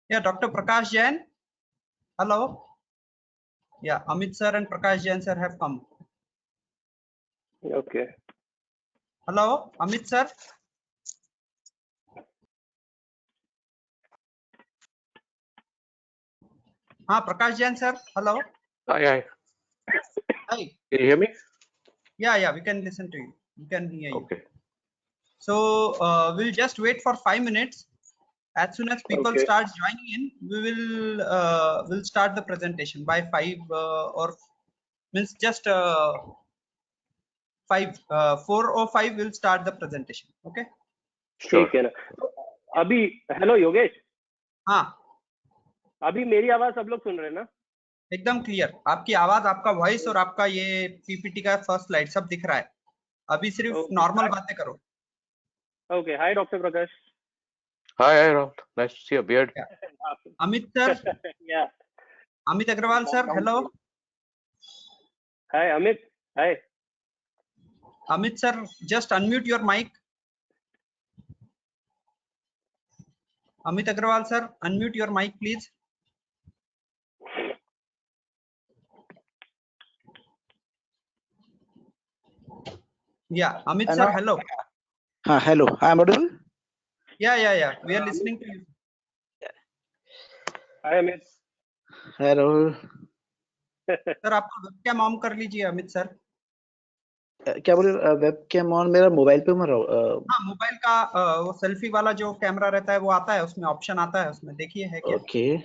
Yeah, Dr. Prakash Jain. Hello. Yeah, Amit sir and Prakash Jain sir have come. Okay. Hello, Amit sir. Prakash Jain sir. Hello. Hi. Hi. Can you hear me? Yeah, we can listen to you. We can hear you. Okay. So we'll just wait for 5 minutes. As soon as people Okay. start joining in, we will start the presentation by 5 or means just 5 4 or 5 will start the presentation. Okay. Sure. ठीक है ना. अभी hello Yogesh. हाँ. अभी मेरी आवाज सब लोग सुन रहे हैं ना? एकदम क्लियर. आपकी आवाज, आपका वॉइस और आपका ये पीपीटी का फर्स्ट स्लाइड सब दिख रहा है. अभी सिर्फ नॉर्मल बातें करो. Okay. Hi doctor Prakash. Hi Rahul. Nice to see your beard. Amit sir. Yeah. Amit Agarwal sir. Hello. Hi Amit. Hi. Amit sir, just unmute your mic. Amit Agrawal sir, unmute your mic please. Yeah, Amit sir, hello. Hello, I am audible? Yeah. We are listening to you. Hi Amit. Hello. Sir आपका webcam on कर लीजिए Amit sir. क्या बोले? Webcam on मेरा mobile पे मर हाँ, mobile का वो सेल्फी वाला जो कैमरा रहता है वो आता है, उसमें ऑप्शन आता है, उसमें देखिए है क्या? ओके.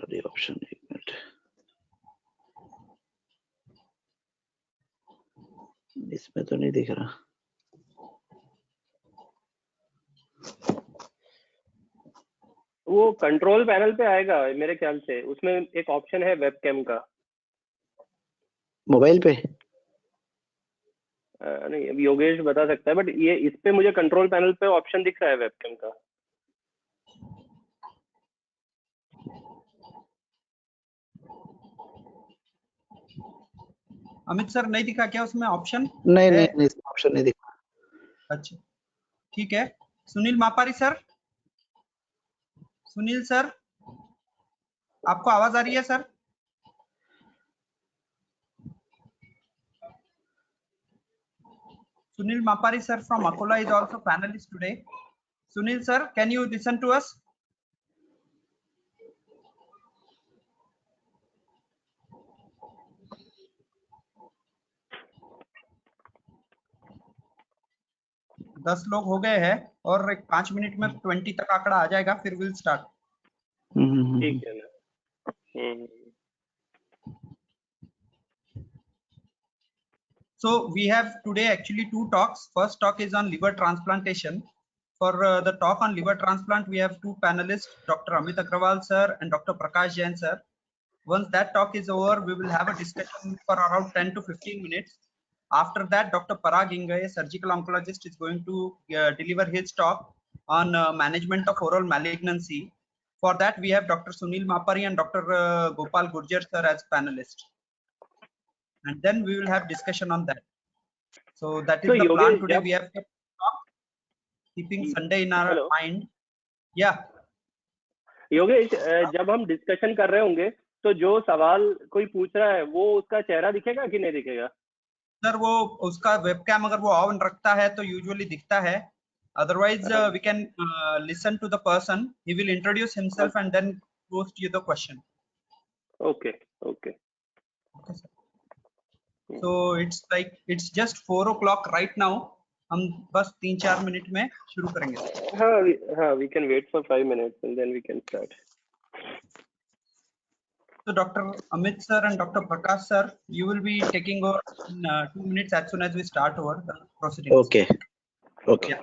अरे ऑप्शन एक मिनट. इसमें तो नहीं दिख रहा. वो कंट्रोल पैनल पे आएगा मेरे ख्याल से. उसमें एक ऑप्शन है वेबकैम का. मोबाइल पे नहीं, अब योगेश बता सकता है, बट ये इस पे मुझे कंट्रोल पैनल पे ऑप्शन दिख रहा है वेबकैम का. अमित सर नहीं दिखा क्या उसमें ऑप्शन? नहीं ऑप्शन नहीं दिखा. अच्छा ठीक है. सुनील मापारी सर. सुनील सर, आपको आवाज आ रही है sir? Sunil Mapari sir from Akola is also panelist today. Sunil sir, can you listen to us? दस लोग हो गए हैं और एक 5 मिनट में 20 तक आंकड़ा आ जाएगा, फिर विल स्टार्ट. ठीक है ना. So we have today actually 2 talks. First talk is on liver transplantation. For the talk on liver transplant, we have 2 panelists, Dr. Amit Agrawal sir and Dr. Prakash Jain sir. Once that talk is over, we will have a discussion for around 10 to 15 minutes. After that, Dr. Parag Ingai, a surgical oncologist, is going to deliver his talk on management of oral malignancy. For that, we have Dr. Sunil Mapari and Dr. Gopal Gurjar sir as panelists. And then we will have discussion on that. So that is the plan today. We have kept talk, keeping Sunday in our mind. Yeah. Yogesh, जब हम discussion कर रहे होंगे तो जो सवाल कोई पूछ रहा है वो उसका चेहरा दिखेगा कि नहीं दिखेगा? सर वो उसका वेबकैम अगर वो ऑन रखता है तो यूजुअली दिखता है. Otherwise, we can listen to the person. He will introduce himself and then post you the question. Okay, sir. So it's just 4 o'clock right now. हम बस 3-4 मिनट में शुरू करेंगे. हाँ, we can wait for 5 minutes and then we can start. So Dr. Amit sir and Dr. Prakash sir, you will be taking over in 2 minutes as soon as we start over the proceedings. Okay. Yeah.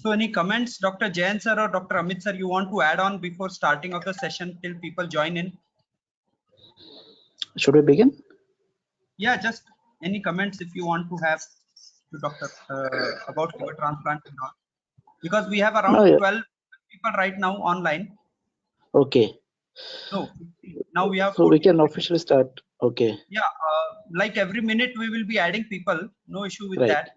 So any comments, Dr. Jain sir or Dr. Amit sir, you want to add on before starting of the session till people join in? Should we begin? Yeah, just any comments if you want to have to Dr. About liver transplant and all. Because we have around No, yeah. 12 people right now online. Okay. No, 15. Now we have So we 14. can officially start. Okay. Yeah, like every minute we will be adding people. No issue with Right. that.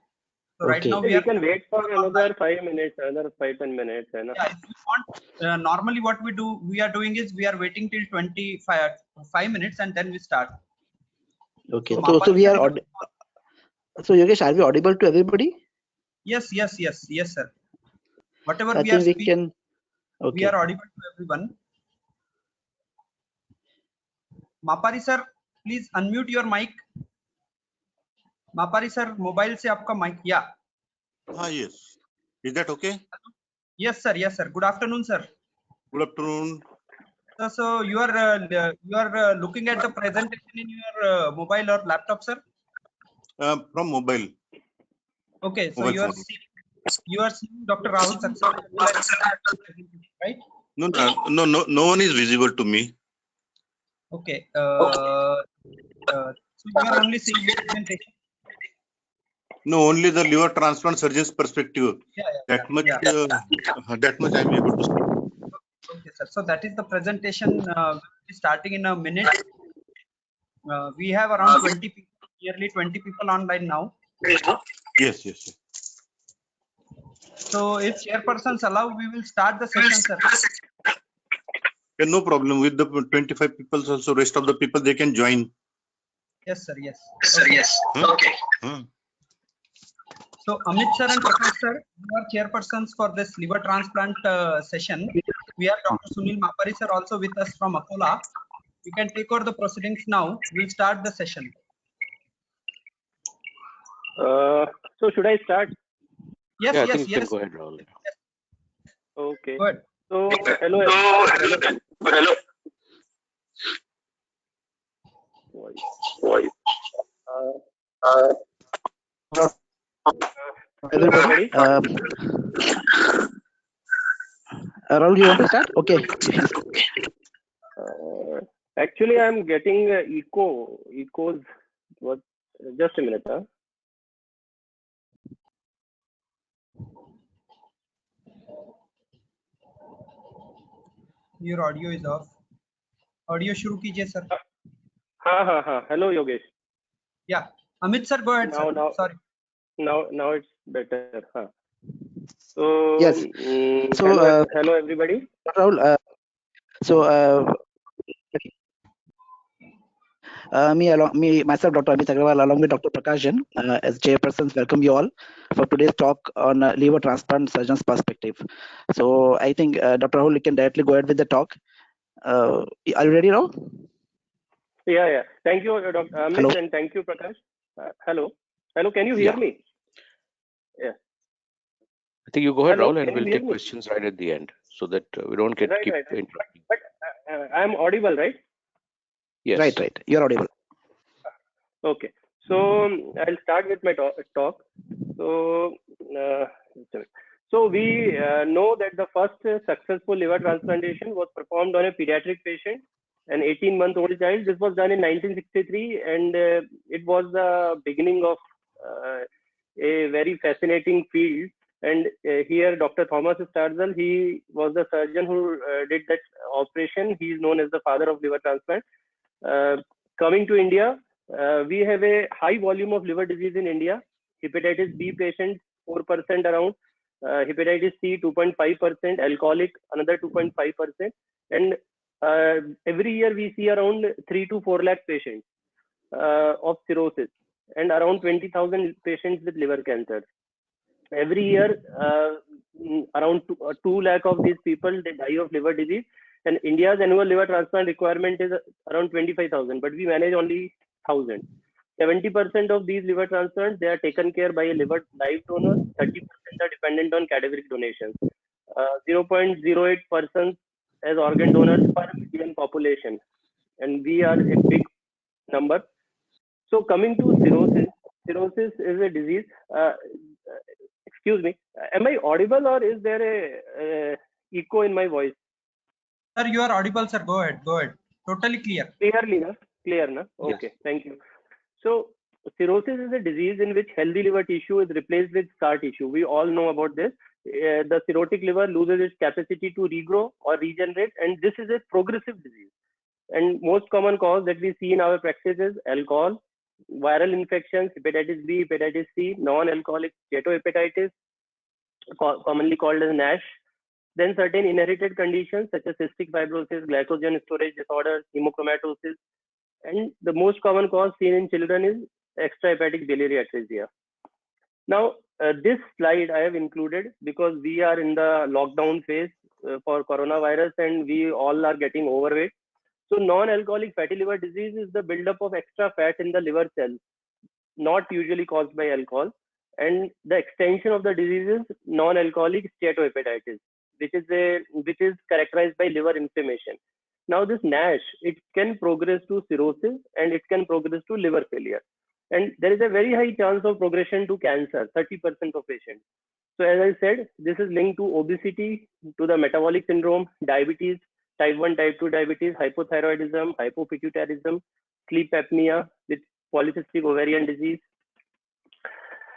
So right Okay. now We we are can wait for another 5 minutes, another 5-10 minutes. है ना? Yeah, if you want, normally what we are doing is we are waiting till 5 minutes and then we start. Okay. So So Mapari we sir are is- so Yogesh, are we audible to everybody? Yes, sir. Whatever I we are think we speaking, can. we Okay. are audible to everyone. Mapari sir, please unmute your mic. Mapari sir, mobile से आपका mic. Yeah. Yes. Is that okay? Yes, sir. Good afternoon, sir. Good afternoon. So you are looking at the presentation in your mobile or laptop, sir. From mobile. Okay. So Mobile phone. you are seeing Dr. Rahul Saxena, right? No one is visible to me. Okay. So you are only seeing the presentation. No, only the liver transplant surgeon's perspective. Yeah. That much. Yeah. That much I am able to speak. Okay, sir. So that is the presentation. Will be starting in a minute. We have around 20 people, nearly 20 people online now. Yes. So if chairpersons allow, we will start the session, sir. Yeah, no problem with the 25 people. Also, rest of the people they can join. Yes, sir. Okay. So Amit sir and Prakash sir, you are chairpersons for this liver transplant session. We have Dr. Sunil Mapari sir also with us from Akola. We can take over the proceedings now. We'll start the session. So should I start? Yes. Yeah, I think you can go ahead, Rahul. Okay. Go ahead. So hello. Everybody. Rahul, you want to start? Okay. Actually, I'm getting echoes. What? Just a minute, huh? Your audio is off. Audio शुरू कीजिए sir. हाँ. Hello, Yogesh. Yeah. Amit sir, go ahead, sir. Now- Sorry. Now it's better. Huh? So Yes. So, hello everybody. Rahul, myself, Dr. Amit Agrawal, along with Dr. Prakash Jain, as chairpersons, welcome you all for today's talk on liver transplant surgeon's perspective. So I think Dr. Rahul, you can directly go ahead with the talk. Are you ready now? Yeah. Thank you, Dr. Amit, Hello. and thank you, Prakash. Hello. Can you hear Yeah. me? I think you go ahead, Hello, Rahul, and can you we'll hear take me? questions right at the end so that we don't keep Right. interrupting. But I'm audible, right? Yes. Right. You're audible. Okay. So I'll start with my talk. So we know that the first successful liver transplantation was performed on a pediatric patient, an 18-month-old child. This was done in 1963, and it was the beginning of a very fascinating field. And here, Dr. Thomas Starzl, he was the surgeon who did that operation. He is known as the father of liver transplant. Coming to India, we have a high volume of liver disease in India. Hepatitis B patients, 4% around. Hepatitis C, 2.5%. Alcoholic, another 2.5%. And every year we see around 3 to 4 lakh patients of cirrhosis and around 20,000 patients with liver cancer. Every year, around 2 lakh of these people, they die of liver disease. And India's annual liver transplant requirement is around 25,000, but we manage only 1,000. 70% of these liver transplants, they are taken care by a live donor. 30% are dependent on cadaveric donations. 0.08% as organ donors per million population, and we are a big number. So coming to cirrhosis is a disease. Excuse me, am I audible or is there a echo in my voice? Sir, you are audible, sir. Go ahead. Totally clear. Clearly, huh? Clear, na? Yes. Okay, thank you. So cirrhosis is a disease in which healthy liver tissue is replaced with scar tissue. We all know about this. The cirrhotic liver loses its capacity to regrow or regenerate, and this is a progressive disease. And most common cause that we see in our practice is alcohol, viral infections, hepatitis B, hepatitis C, non-alcoholic steatohepatitis, commonly called as NASH. Then certain inherited conditions such as cystic fibrosis, glycogen storage disorders, hemochromatosis, and the most common cause seen in children is extrahepatic biliary atresia. Now, this slide I have included because we are in the lockdown phase for coronavirus and we all are getting overweight. So non-alcoholic fatty liver disease is the buildup of extra fat in the liver cells, not usually caused by alcohol. And the extension of the disease is non-alcoholic steatohepatitis, which is characterized by liver inflammation. Now this NASH, it can progress to cirrhosis and it can progress to liver failure. And there is a very high chance of progression to cancer, 30% of patients. So as I said, this is linked to obesity, to the metabolic syndrome, diabetes, type 1, type 2 diabetes, hypothyroidism, hypopituitarism, sleep apnea with polycystic ovarian disease.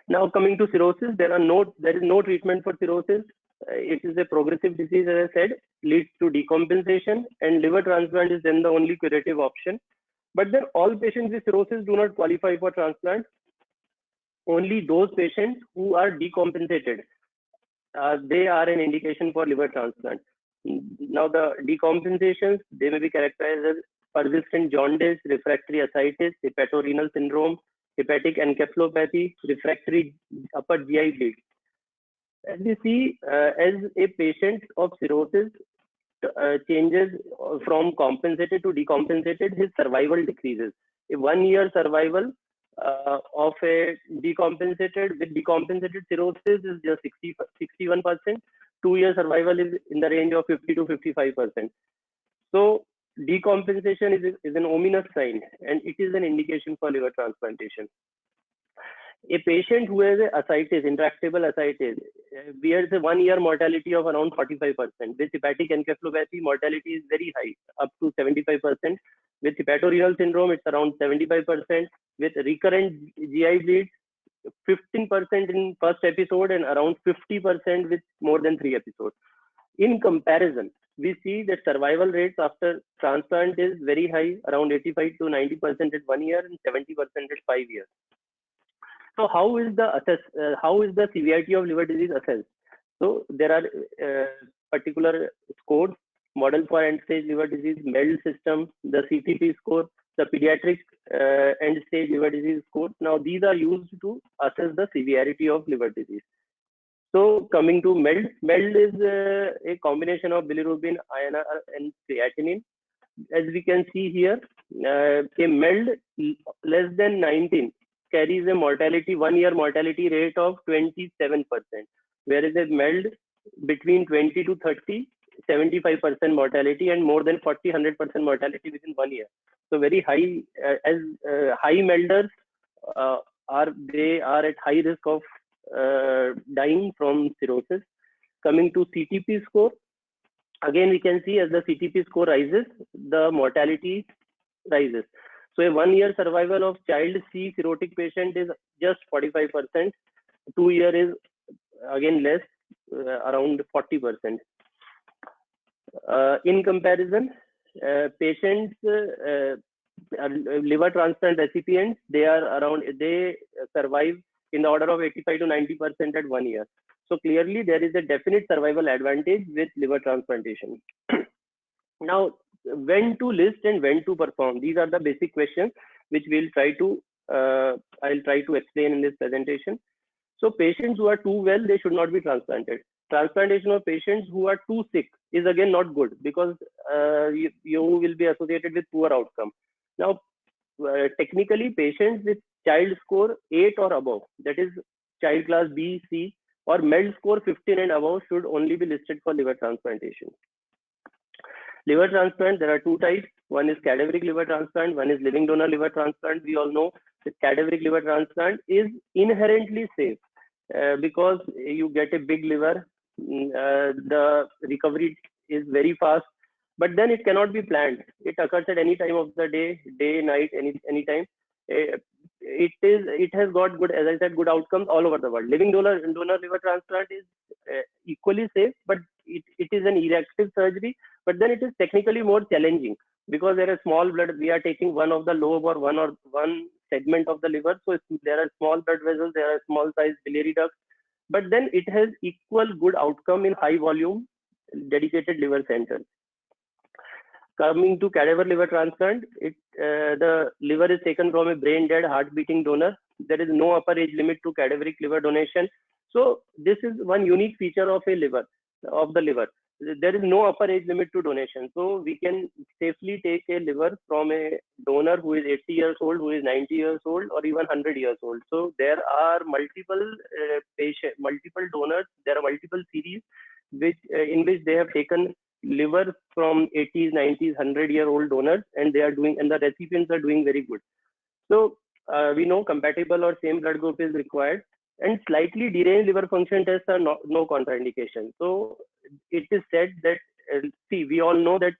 Now coming to cirrhosis, there is no treatment for cirrhosis. It is a progressive disease, as I said, leads to decompensation, and liver transplant is then the only curative option. But then all patients with cirrhosis do not qualify for transplant. Only those patients who are decompensated, they are an indication for liver transplant. Now the decompensations, they may be characterized as persistent jaundice, refractory ascites, hepatorenal syndrome, hepatic encephalopathy, refractory upper GI bleed. As we see, as a patient of cirrhosis changes from compensated to decompensated, his survival decreases. A 1 year survival of a decompensated cirrhosis is just 61%. 2 year survival is in the range of 50 to 55%. So decompensation is an ominous sign, and it is an indication for liver transplantation. A patient who has ascites, intractable ascites, bears a 1 year mortality of around 45%. With hepatic encephalopathy, mortality is very high, up to 75%. With hepatorenal syndrome, it's around 75%. With recurrent GI bleeds, 15% in first episode and around 50% with more than 3 episodes. In comparison, we see that survival rates after transplant is very high, around 85 to 90% at 1 year and 70% at 5 years. So how is the severity of liver disease assessed? So there are particular scores: model for end-stage liver disease, MELD system, the CTP score, the pediatric end-stage liver disease score. Now these are used to assess the severity of liver disease. So coming to MELD, MELD is a combination of bilirubin, INR, and creatinine. As we can see here, a MELD less than 19 carries a mortality, 1 year mortality rate of 27%, whereas a MELD between 20 to 30, 75% mortality, and more than 40-100% mortality within 1 year. So very high, high MELDers are at high risk of dying from cirrhosis. Coming to CTP score, again we can see as the CTP score rises, the mortality rises. So a 1 year survival of child C cirrhotic patient is just 45%. 2 year is again less, around 40%. In comparison, patients, liver transplant recipients, they survive in the order of 85 to 90% at 1 year. So clearly there is a definite survival advantage with liver transplantation. Now, when to list and when to perform, these are the basic questions which I'll try to explain in this presentation. So patients who are too well, they should not be transplanted. Transplantation of patients who are too sick is again not good, because you will be associated with poor outcome. Now, technically, patients with child score 8 or above, that is child class B, C, or MELD score 15 and above, should only be listed for liver transplantation. Liver transplant, there are two types. One is cadaveric liver transplant, one is living donor liver transplant. We all know that cadaveric liver transplant is inherently safe because you get a big liver. The recovery is very fast. but then it cannot be planned. It occurs at any time of the day, night, any time. It has got good, as I said, good outcomes all over the world. Living donor liver transplant is equally safe, but it is an elective surgery. But then it is technically more challenging because there is small blood. We are taking one of the lobe or one segment of the liver, so there are small blood vessels, there are small size biliary ducts. But then it has equal good outcome in high volume dedicated liver centers. Coming to cadaver liver transplant, the liver is taken from a brain dead, heart beating donor. There is no upper age limit to cadaveric liver donation. So this is one unique feature of the liver. There is no upper age limit to donation. So we can safely take a liver from a donor who is 80 years old, who is 90 years old, or even 100 years old. So there are multiple multiple donors. There are multiple series in which they have taken liver from 80s, 90s, 100-year-old donors, and the recipients are doing very good. So we know compatible or same blood group is required, and slightly deranged liver function tests are no contraindication. So it is said that we all know that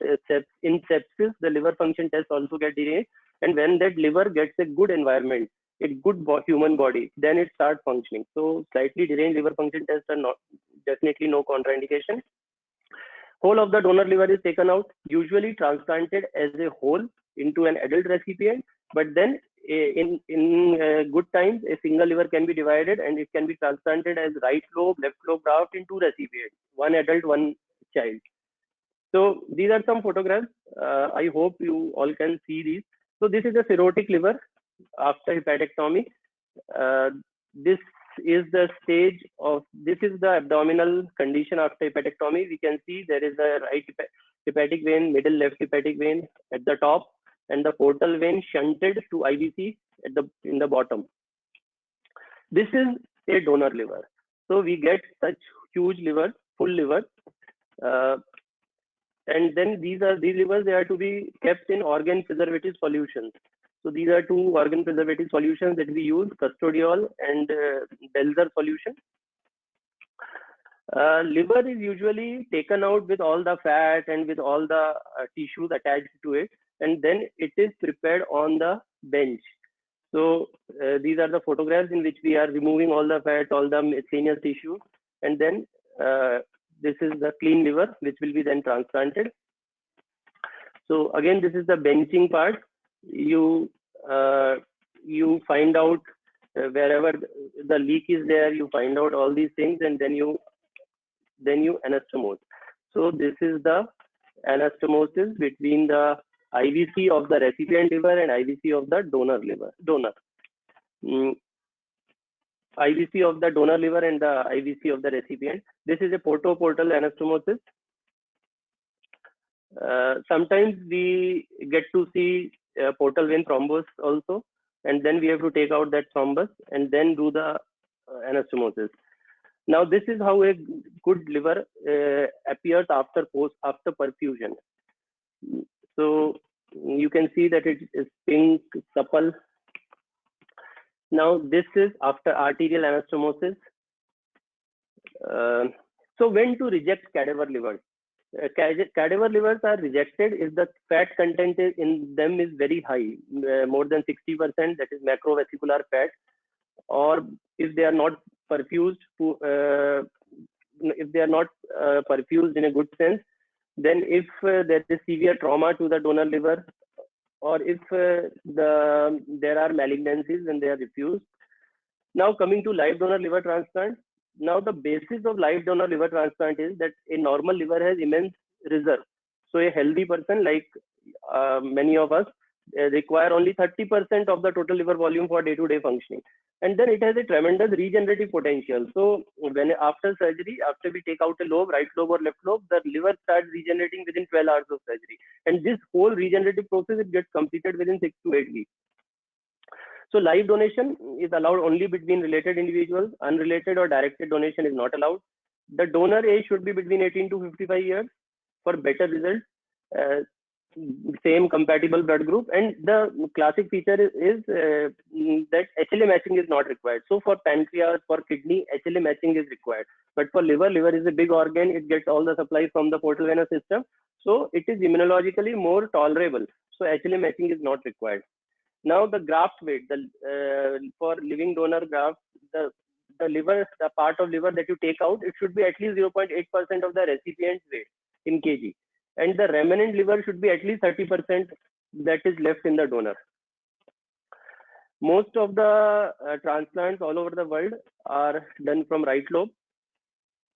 in sepsis the liver function tests also get deranged, and when that liver gets a good environment, a good human body, then it starts functioning. So slightly deranged liver function tests are definitely no contraindication. Whole of the donor liver is taken out, usually transplanted as a whole into an adult recipient, but then in good times, a single liver can be divided and it can be transplanted as right lobe, left lobe graft in two recipients, one adult, one child. So these are some photographs. I hope you all can see these. So this is a cirrhotic liver after hepatectomy. This is the abdominal condition after hepatectomy. We can see there is a right hepatic vein, middle left hepatic vein at the top, and the portal vein shunted to IVC in the bottom. This is a donor liver. So we get such huge liver, full liver, and then these livers, they are to be kept in organ preservative solutions. So these are two organ preservative solutions that we use, custodiol and Belzer solution. Liver is usually taken out with all the fat and with all the tissues attached to it, and then it is prepared on the bench. So these are the photographs in which we are removing all the fat, all the miscellaneous tissue, and then this is the clean liver which will be then transplanted. So again, this is the benching part. You find out wherever the leak is there, you find out all these things, and then you anastomose. So this is the anastomosis between the IVC of the recipient liver and IVC of the donor. IVC of the donor liver and the IVC of the recipient. This is a portoportal anastomosis. Sometimes we get to see portal vein thrombus also, and then we have to take out that thrombus and then do the anastomosis. Now this is how a good liver appears after perfusion. So you can see that it is pink, supple. Now this is after arterial anastomosis. So when to reject cadaver livers? Cadaver livers are rejected if the fat content in them is very high, more than 60%, that is macrovesicular fat, or if they are not perfused in a good sense, then if there is severe trauma to the donor liver, or if there are malignancies and they are refused. Now coming to live donor liver transplant. Now the basis of live donor liver transplant is that a normal liver has immense reserve. So a healthy person like many of us require only 30% of the total liver volume for day-to-day functioning. And then it has a tremendous regenerative potential. So when after surgery, after we take out a lobe, right lobe or left lobe, the liver starts regenerating within 12 hours of surgery. And this whole regenerative process, it gets completed within 6 to 8 weeks. So live donation is allowed only between related individuals. Unrelated or directed donation is not allowed. The donor age should be between 18 to 55 years for better results. same compatible blood group, and the classic feature is that HLA matching is not required. So for pancreas, for kidney, HLA matching is required, but for liver is a big organ. It gets all the supply from the portal venous system, so it is immunologically more tolerable. So HLA matching is not required. Now the graft weight, for living donor graft, the liver, the part of liver that you take out, it should be at least 0.8% of the recipient's weight in kg, and the remnant liver should be at least 30% that is left in the donor. Most of the transplants all over the world are done from right lobe.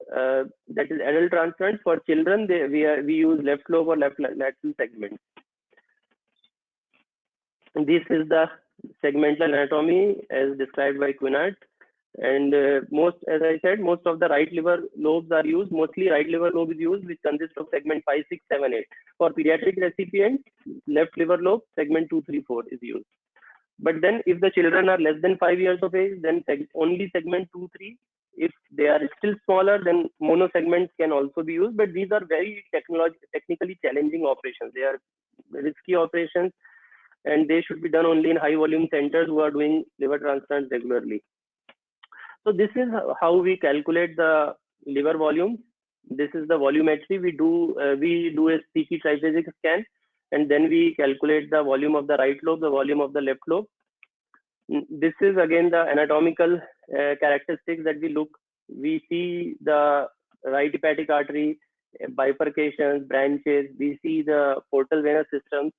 That is adult transplant. For children, we use left lobe or left lateral segment. This is the segmental anatomy as described by Quinart. And as I said, most of the right liver lobes are used. Mostly right liver lobe is used, which consists of segment 5, 6, 7, 8. For pediatric recipients, left liver lobe, segment 2, 3, 4 is used. But then if the children are less than 5 years of age, then only segment 2, 3. If they are still smaller, then mono segments can also be used. But these are very technically challenging operations. They are risky operations, and they should be done only in high volume centers who are doing liver transplants regularly. So this is how we calculate the liver volume. This is the volumetry. We do a CT triphasic scan, and then we calculate the volume of the right lobe, the volume of the left lobe. This is again the anatomical characteristics that we look. We see the right hepatic artery, bifurcations, branches. We see the portal venous systems.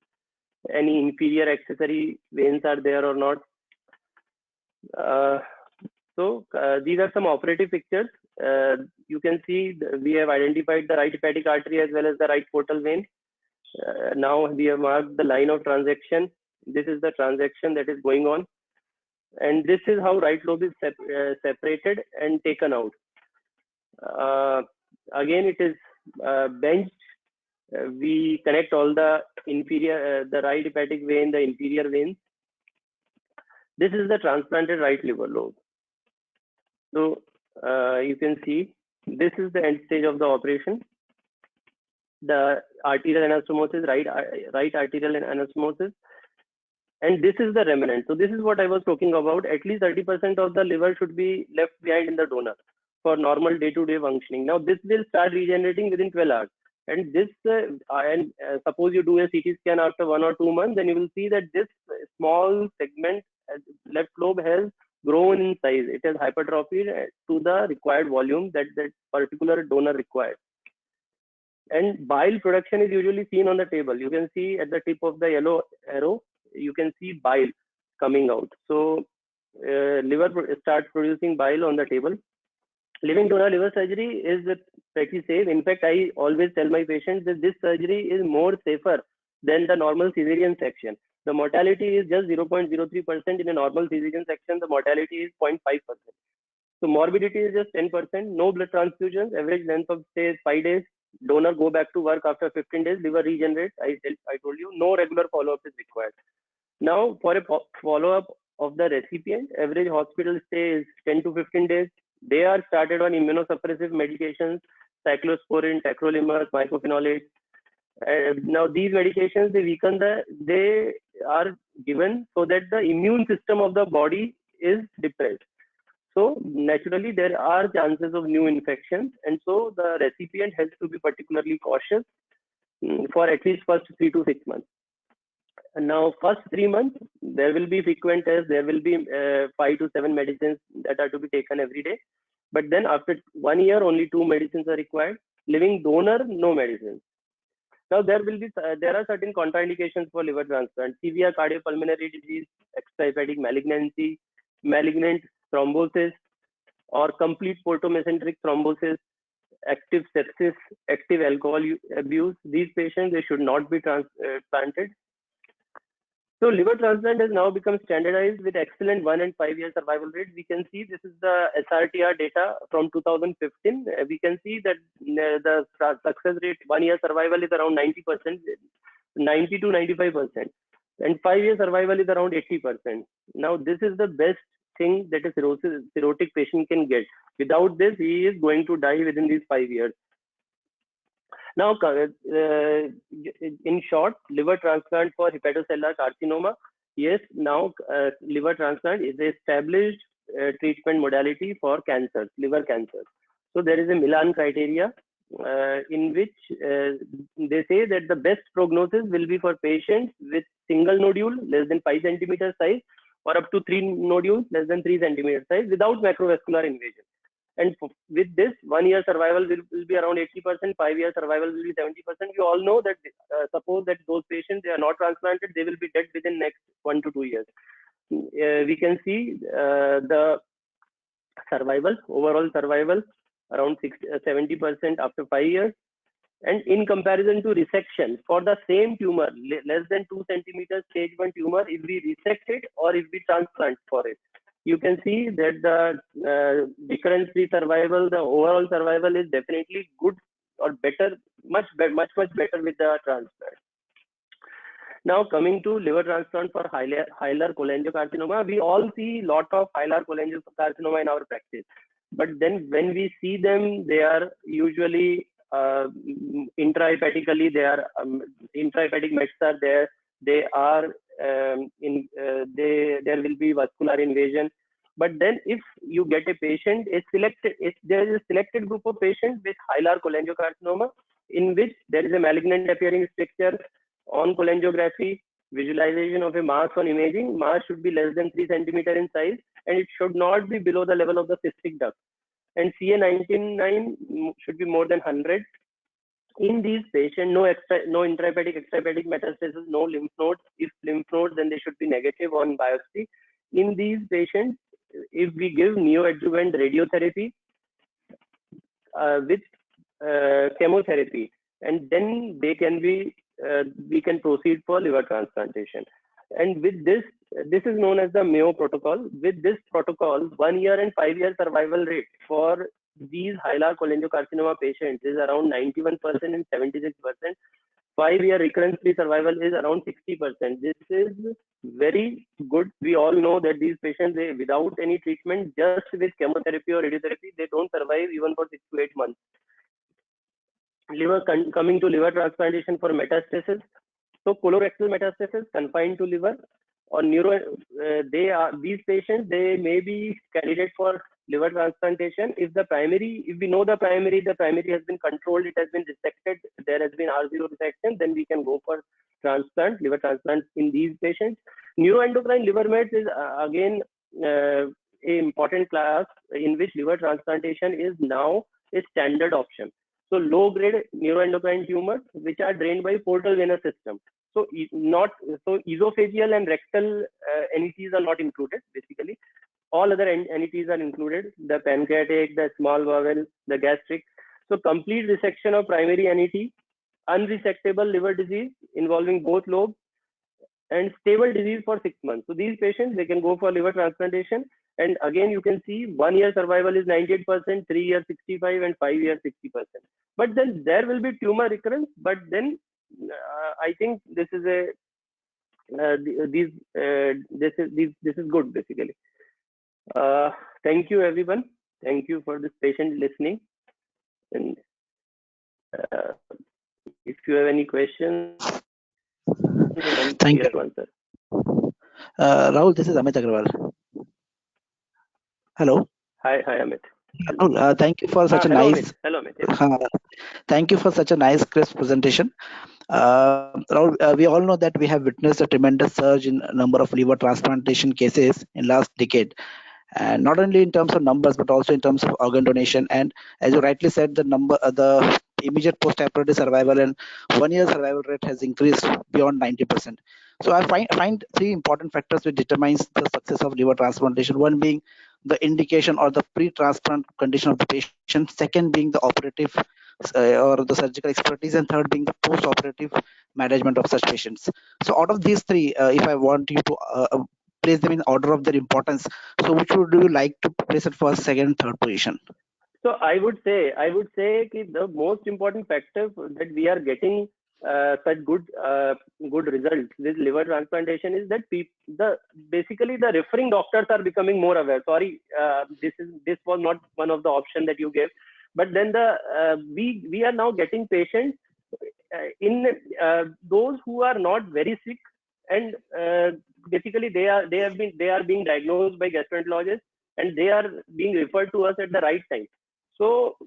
Any inferior accessory veins are there or not. So these are some operative pictures. You can see we have identified the right hepatic artery as well as the right portal vein. Now we have marked the line of transaction. This is the transaction that is going on. And this is how right lobe is separated and taken out. Again, it is benched. We connect all the inferior, the right hepatic vein, the inferior veins. This is the transplanted right liver lobe. So you can see this is the end stage of the operation. The arterial anastomosis, right arterial anastomosis, and this is the remnant. So this is what I was talking about. At least 30% of the liver should be left behind in the donor for normal day-to-day functioning. Now this will start regenerating within 12 hours. And this, suppose you do a CT scan after 1 or 2 months, then you will see that this small segment, left lobe, has grown in size. It has hypertrophied to the required volume that that particular donor requires. And bile production is usually seen on the table. You can see at the tip of the yellow arrow, you can see bile coming out. So liver starts producing bile on the table. Living donor liver surgery is pretty safe. In fact, I always tell my patients that this surgery is more safer than the normal cesarean section. The mortality is just 0.03%. In a normal cesarean section, the mortality is 0.5%. So morbidity is just 10%. No blood transfusions. Average length of stay is 5 days. Donor go back to work after 15 days. Liver regenerates. I told you, no regular follow-up is required. Now, for a follow-up of the recipient, average hospital stay is 10 to 15 days. They are started on immunosuppressive medications, cyclosporin, tacrolimus, mycophenolate. Now these medications, they are given so that the immune system of the body is depressed. So naturally there are chances of new infections, and so the recipient has to be particularly cautious for at least first 3 to 6 months. And now first 3 months, there will be frequent tests. There will be 5 to 7 medicines that are to be taken every day. But then after 1 year, only 2 medicines are required. Living donor, no medicines. Now there are certain contraindications for liver transplant: severe cardiopulmonary disease, extrahepatic malignancy, malignant thrombosis, or complete portomesenteric thrombosis, active sepsis, active alcohol abuse. These patients, they should not be transplanted. So liver transplant has now become standardized with excellent 1 and 5 year survival rate. We can see this is the SRTR data from 2015. We can see that the success rate, 1 year survival is around 90%, 90 to 95%, and 5 year survival is around 80%. Now this is the best thing that a cirrhotic patient can get. Without this, he is going to die within these 5 years. Now, in short, liver transplant for hepatocellular carcinoma. Yes, now liver transplant is a established treatment modality for cancers, liver cancers. So there is a Milan criteria in which they say that the best prognosis will be for patients with single nodule less than 5 centimeter size or up to 3 nodules less than 3 centimeter size without macrovascular invasion. And with this, 1 year survival will be around 80%, 5 year survival will be 70%. We all know that suppose that those patients, they are not transplanted, they will be dead within next 1 to 2 years. We can see the survival, overall survival around 70% after 5 years. And in comparison to resection, for the same tumor, less than 2 centimeters stage 1 tumor, if we resect it or if we transplant for it, you can see that the recurrence-free survival, the overall survival is definitely good or better, much better with the transplant. Now coming to liver transplant for hilar cholangiocarcinoma, we all see lot of hilar cholangiocarcinoma in our practice. But then when we see them, they are usually intrahepatically, they are intrahepatic mets are there. They are there will be vascular invasion. But then if you get a patient, if there is a selected group of patients with hilar cholangiocarcinoma in which there is a malignant appearing structure on cholangiography, visualization of a mass on imaging, mass should be less than 3 centimeter in size and it should not be below the level of the cystic duct. And CA19-9 should be more than 100. In these patients, no intrahepatic, extrahepatic metastasis, no lymph nodes. If lymph nodes, then they should be negative on biopsy. In these patients, if we give neoadjuvant radiotherapy with chemotherapy, and then they can be, we can proceed for liver transplantation. And with this, this is known as the Mayo protocol. With this protocol, 1 year and 5 year survival rate for these hilar cholangiocarcinoma patients is around 91% and 76%. 5 year recurrence-free survival is around 60%. This is very good. We all know that these patients, they, without any treatment, just with chemotherapy or radiotherapy, they don't survive even for 6 to 8 months. Coming to liver transplantation for metastasis. So colorectal metastasis confined to liver or neuro, these patients, they may be candidate for liver transplantation if we know the primary has been controlled, it has been resected, there has been R0 resection, then we can go for liver transplant in these patients. Neuroendocrine liver mets is again a important class in which liver transplantation is now a standard option. So low grade neuroendocrine tumors which are drained by portal venous system. So esophageal and rectal NETs are not included basically. All other NETs are included, the pancreatic, the small bowel, the gastric. So complete resection of primary NET, unresectable liver disease involving both lobes, and stable disease for 6 months. So these patients, they can go for liver transplantation. And again, you can see 1 year survival is 98%, 3 years 65%, and 5 years 60%. But then there will be tumor recurrence. But then I think this is this is good basically. Thank you everyone. Thank you for this patient listening. And if you have any questions, thank you. Rahul, this is Amit Agrawal. Hello. Hi Amit. Rahul, thank you for such a nice. Hello Amit. Thank you for such a nice, crisp presentation. Rahul, we all know that we have witnessed a tremendous surge in number of liver transplantation cases in last decade. And not only in terms of numbers, but also in terms of organ donation. And as you rightly said, the immediate post-operative survival and 1 year survival rate has increased beyond 90%. So I find 3 important factors which determines the success of liver transplantation. One being the indication or the pre-transplant condition of the patient. Second being the operative or the surgical expertise, and third being the post-operative management of such patients. So out of these 3, if I want you to place them in order of their importance, so which would you like to place it first, second, third position? So I would say the most important factor that we are getting such good results with liver transplantation is that basically the referring doctors are becoming more aware. Sorry, this was not one of the options that you gave, But then we are now getting patients in those who are not very sick, and basically they are being diagnosed by gastroenterologists, and they are being referred to us at the right time. So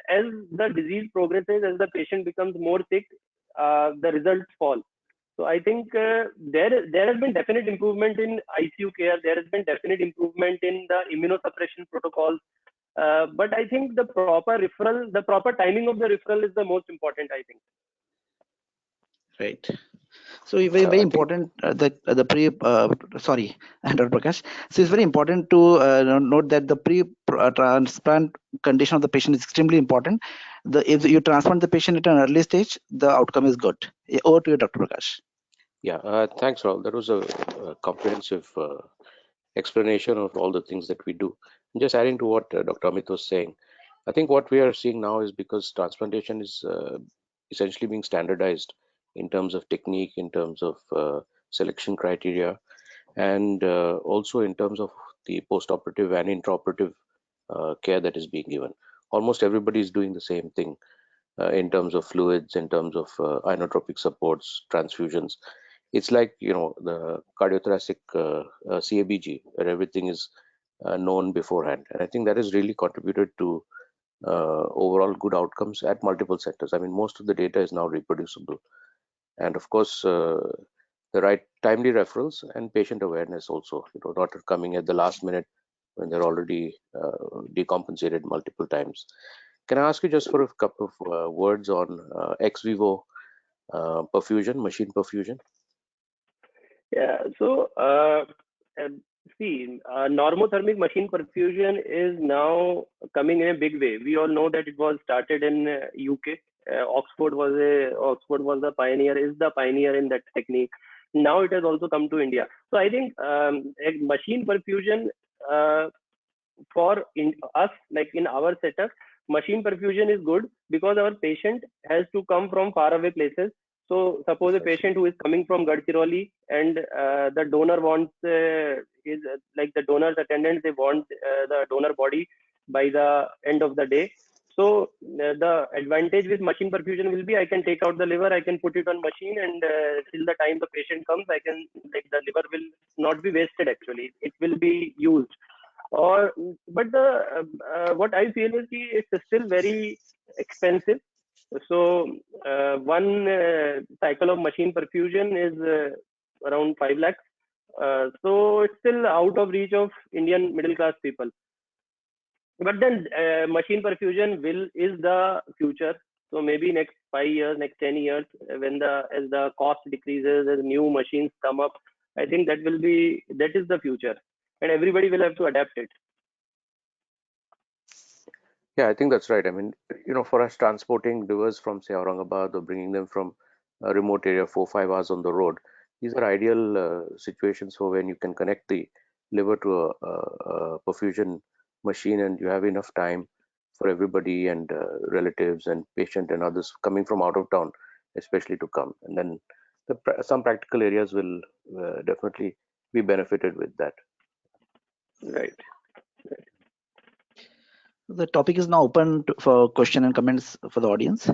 as the disease progresses, as the patient becomes more sick, the results fall. So I think there has been definite improvement in ICU care. There has been definite improvement in the immunosuppression protocols. But I think the proper referral, the proper timing of the referral is the most important, I think. Right. So it's very, I very think- important the pre sorry, Dr. Prakash. So it's very important to note that the pre-transplant condition of the patient is extremely important. If you transplant the patient at an early stage, the outcome is good. Over to you, Dr. Prakash. Yeah, thanks, Rahul. That was a comprehensive explanation of all the things that we do. Just adding to what Dr. Amit was saying, I think what we are seeing now is because transplantation is essentially being standardized in terms of technique, in terms of selection criteria, and also in terms of the post-operative and intraoperative care that is being given. Almost everybody is doing the same thing in terms of fluids, in terms of inotropic supports, transfusions. It's like, you know, the cardiothoracic CABG, where everything is known beforehand. And I think that has really contributed to overall good outcomes at multiple centers. I mean, most of the data is now reproducible. And of course, the right timely referrals and patient awareness also, you know, not coming at the last minute when they're already decompensated multiple times. Can I ask you just for a couple of words on ex vivo perfusion, machine perfusion? Yeah, so see, normothermic machine perfusion is now coming in a big way. We all know that it was started in UK. Oxford was the pioneer, is the pioneer in that technique. Now it has also come to India. So I think machine perfusion for us, like in our setup, machine perfusion is good because our patient has to come from faraway places. So suppose a patient who is coming from Gadchiroli and the donor wants like the donor's attendants, they want the donor body by the end of the day. So the advantage with machine perfusion will be I can take out the liver, I can put it on machine, and till the time the patient comes, I can, like, the liver will not be wasted. Actually, it will be used. But what I feel is it's still very expensive. So one cycle of machine perfusion is around 5 lakhs. So it's still out of reach of Indian middle class people. But then machine perfusion is the future. So maybe next 5 years, next 10 years, when as the cost decreases, as new machines come up, I think that is the future, and everybody will have to adapt it. Yeah, I think that's right. I mean, you know, for us transporting livers from, say, Aurangabad or bringing them from a remote area 4-5 hours on the road, these are ideal situations for when you can connect the liver to a perfusion machine and you have enough time for everybody and relatives and patient and others coming from out of town, especially to come. And then some practical areas will definitely be benefited with that. Right. The topic is now open for question and comments for the audience.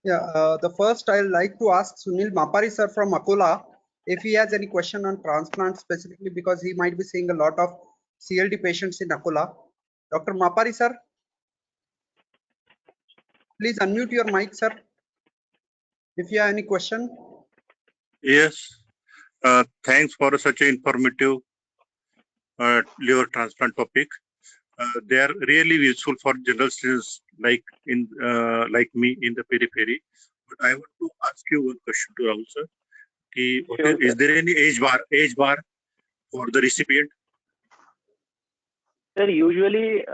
Yeah, the first I'd like to ask Sunil Mapari sir from Akola if he has any question on transplant specifically, because he might be seeing a lot of CLD patients in Akola. Dr. Mapari sir, please unmute your mic, sir, if you have any question. Yes. Thanks for such an informative liver transplant topic. They are really useful for general students like me in the periphery. But I want to ask you one question to Rahul sir. Sure, Is there any age bar for the recipient? Sir, usually,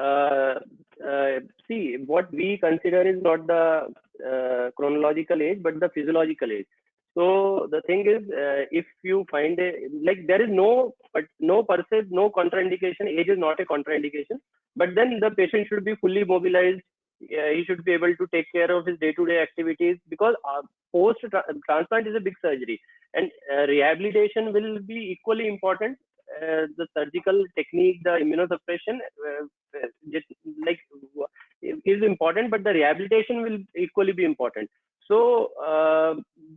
see, what we consider is not the chronological age, but the physiological age. So the thing is, if you find there is no per se, no contraindication. Age is not a contraindication, but then the patient should be fully mobilized. He should be able to take care of his day-to-day activities, because post-transplant is a big surgery, and rehabilitation will be equally important. The surgical technique, the immunosuppression, is important, but the rehabilitation will equally be important. So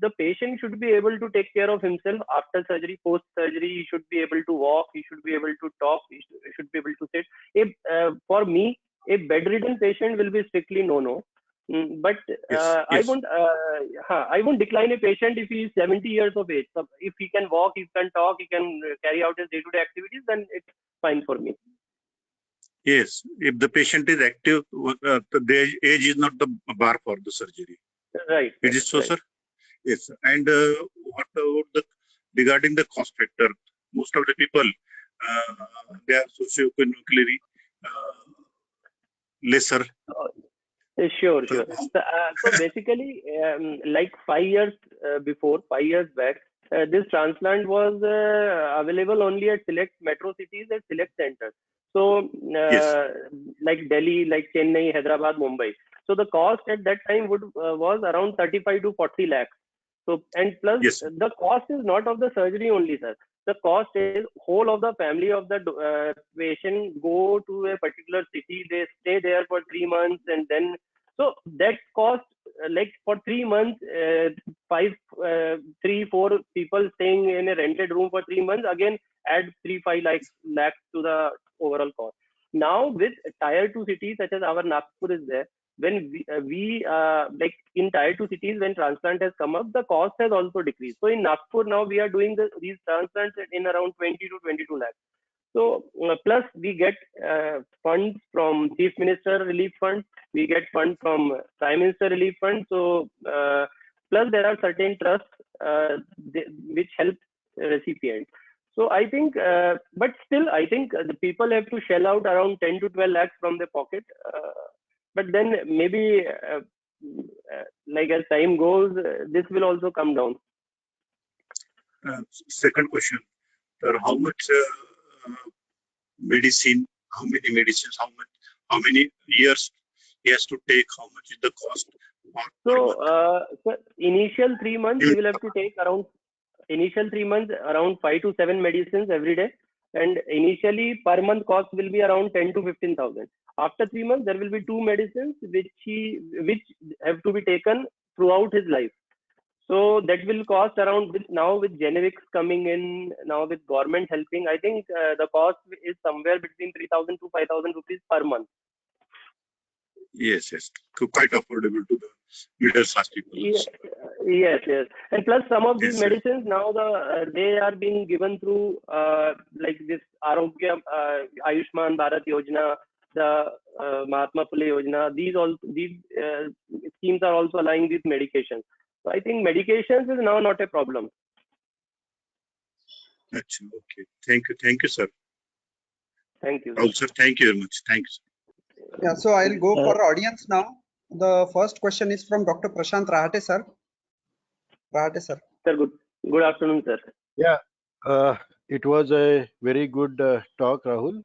the patient should be able to take care of himself after surgery, post surgery. He should be able to walk. He should be able to talk. He should be able to sit. For me, a bedridden patient will be strictly no. But Yes, I yes. won't decline a patient if he is 70 years of age. So if he can walk, he can talk, he can carry out his day-to-day activities, then it's fine for me. Yes, if the patient is active, the age is not the bar for the surgery. Right. It is so, right. sir? Yes. And what about regarding the cost factor? Most of the people, they are socioeconomically lesser. Sure. So, So basically, like 5 years before, 5 years back, this transplant was available only at select metro cities and select centers. So, yes, like Delhi, like Chennai, Hyderabad, Mumbai. So the cost at that time was around 35 to 40 lakhs. So, and plus yes, the cost is not of the surgery only, sir. The cost is whole of the family of the patient go to a particular city. They stay there for 3 months, and then so that cost, like for 3 months, 3-4 people staying in a rented room for 3 months, again add 3-5 lakhs to the overall cost. Now with tier 2 cities such as our Nagpur is there, when we like in tier 2 cities, when transplant has come up, the cost has also decreased. So in Nagpur now we are doing these transplants in around 20 to 22 lakhs. So plus we get funds from Chief Minister Relief Fund, we get funds from Prime Minister Relief Fund. So plus there are certain trusts which help recipients. So I think, but still I think the people have to shell out around 10 to 12 lakhs from their pocket. But then maybe like as time goes, this will also come down. second question, sir, how much medicine, how many medicines, how many years he has to take, how much is the cost? So initial 3 months, we will have to take around 5 to 7 medicines every day, and initially per month cost will be around 10 to 15,000. After 3 months, there will be 2 medicines which have to be taken throughout his life. So that will cost around, now with generics coming in, now with government helping, I think the cost is somewhere between 3,000 to 5,000 rupees per month. Yes, so quite affordable to the middle class people. Yes. And plus some of these Yes, medicines now they are being given through like this Arogya, Ayushman Bharat Yojana, the Mahatma Phule Yojana. These schemes are also allowing these medications. So I think medications is now not a problem. Okay. Thank you, sir. Thank you. Also, thank you very much. Thanks. Yeah, so I'll go for audience now. The first question is from Dr. Prashant Rahate, sir. Sir, good afternoon, sir. Yeah, it was a very good talk, Rahul,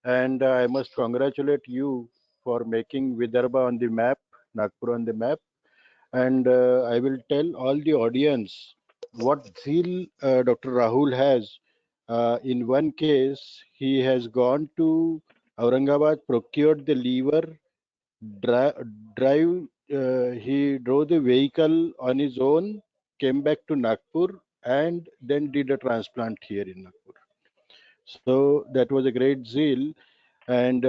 and I must congratulate you for making Vidarbha on the map, Nagpur on the map. And I will tell all the audience what zeal Dr. Rahul has. In one case, he has gone to Aurangabad, procured the lever, he drove the vehicle on his own, came back to Nagpur, and then did a transplant here in Nagpur. So that was a great zeal, and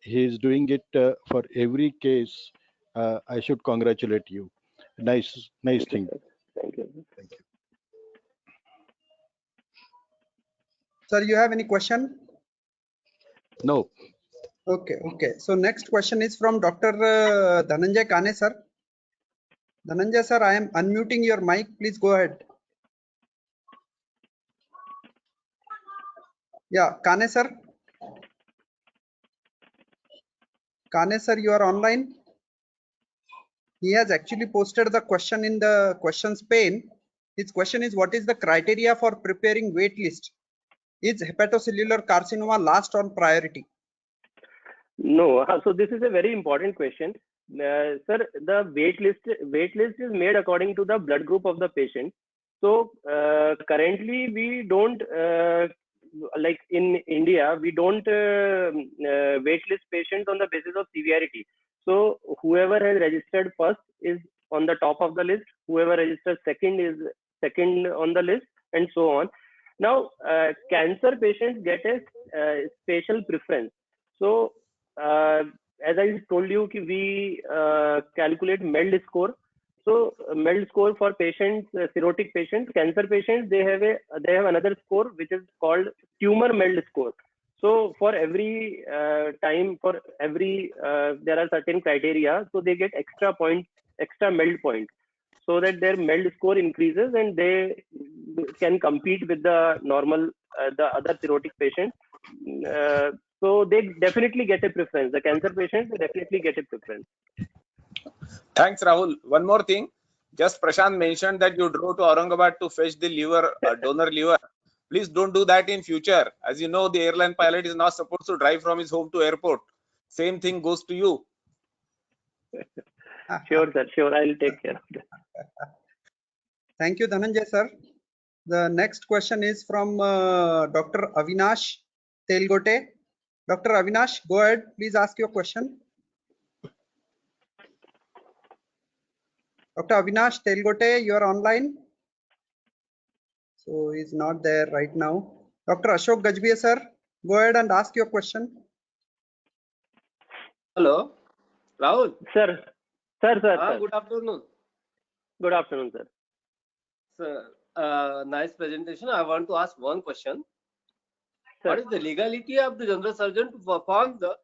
he is doing it for every case. I should congratulate you. Nice thing. Thank you. Sir, you have any question? No. Okay. So next question is from Dr. Dhananjay Kane, sir. Dhananjay, sir, I am unmuting your mic. Please go ahead. Yeah, Kane, sir. Kane, sir, you are online. He has actually posted the question in the questions pane. His question is, what is the criteria for preparing wait list? Is hepatocellular carcinoma last on priority? No, so this is a very important question. Sir, the wait list is made according to the blood group of the patient. So currently we don't like in India we don't wait list patients on the basis of severity. So whoever has registered first is on the top of the list. Whoever registers second is second on the list, and so on. Now, cancer patients get a special preference. So, as I told you, we calculate MELD score. So, MELD score for patients, cirrhotic patients, cancer patients, they have another score which is called tumor MELD score. So, for every time, for every there are certain criteria, so they get extra points, extra MELD points, so that their MELD score increases and they can compete with the normal, the other cirrhotic patients. So they definitely get a preference. The cancer patients, they definitely get a preference. Thanks, Rahul. One more thing. Just Prashant mentioned that you drove to Aurangabad to fetch the liver, donor liver. Please don't do that in future. As you know, the airline pilot is not supposed to drive from his home to airport. Same thing goes to you. Sure, sir. Sure, I'll take care of that. Thank you, Dhananjay sir. The next question is from Dr. Avinash Telgote. Dr. Avinash, go ahead. Please ask your question. Dr. Avinash Telgote, you are online. So he's not there right now. Dr. Ashok Gajbia sir, go ahead and ask your question. Hello, Rahul. Sir. Sir. Good afternoon. Good afternoon, sir. Sir, nice presentation. I want to ask one question. Sir. What is the legality of the general surgeon to perform the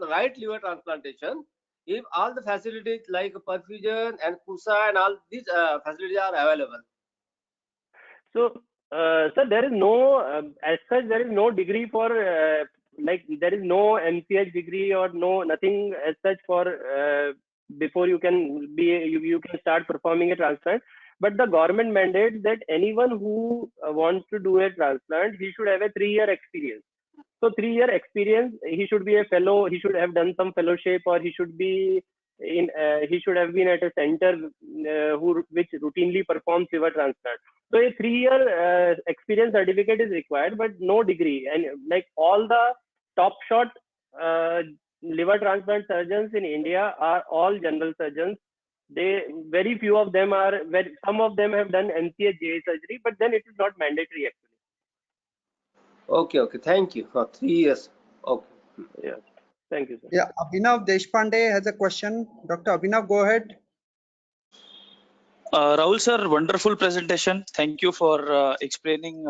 right liver transplantation if all the facilities like perfusion and CUSA and all these facilities are available? So, sir, there is no, as such, there is no degree for, like, there is no MCH degree or nothing as such for, before you can you can start performing a transplant. But the government mandates that anyone who wants to do a transplant, he should have a 3-year experience. So 3-year experience, he should be a fellow, he should have done some fellowship, or he should be he should have been at a center which routinely performs liver transplant. So a 3-year experience certificate is required, but no degree. And like all the top shot liver transplant surgeons in India are all general surgeons. Very few of them are, some of them have done MCH-GA surgery, but then it is not mandatory actually. Okay. Thank you. For 3 years. Okay. Yeah. Thank you, sir. Yeah, Abhinav Deshpande has a question. Dr. Abhinav, go ahead. Rahul sir, wonderful presentation. Thank you for explaining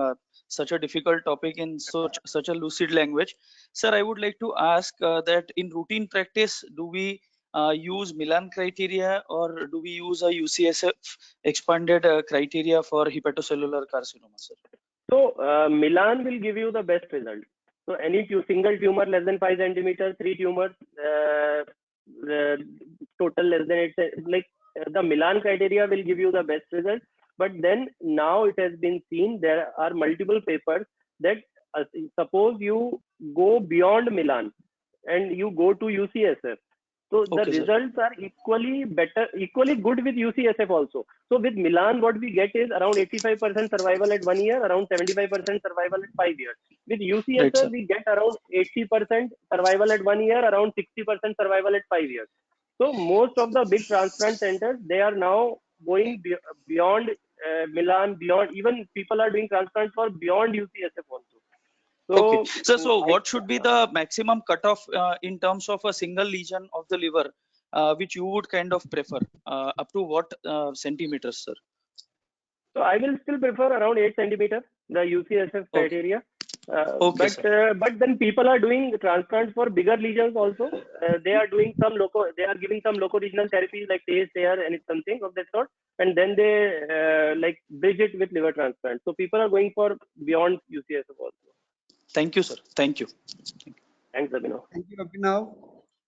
such a difficult topic in such a lucid language. Sir, I would like to ask that in routine practice, do we use Milan criteria or do we use a UCSF expanded criteria for hepatocellular carcinoma, sir? So Milan will give you the best result. So any single tumor less than 5 centimeters, 3 tumors, total less than 8, like the Milan criteria will give you the best result. But then now it has been seen there are multiple papers that suppose you go beyond Milan and you go to UCSF. So the results are equally good with UCSF also. So with Milan, what we get is around 85% survival at 1 year, around 75% survival at 5 years. With UCSF, we get around 80% survival at 1 year, around 60% survival at 5 years. So most of the big transplant centers, they are now going beyond Milan, beyond, even people are doing transplants for beyond UCSF also. So, so what should be the maximum cutoff in terms of a single lesion of the liver, which you would kind of prefer, up to what centimeters, sir? So I will still prefer around 8 centimeters, the UCSF criteria. But then people are doing transplants for bigger lesions also. They are doing some they are giving some loco-regional therapies like TACE, and something of that sort, and then they like bridge it with liver transplant. So people are going for beyond UCSF also. Thank you, sir. Thank you. Thanks, Abhinav. Thank you, Abhinav.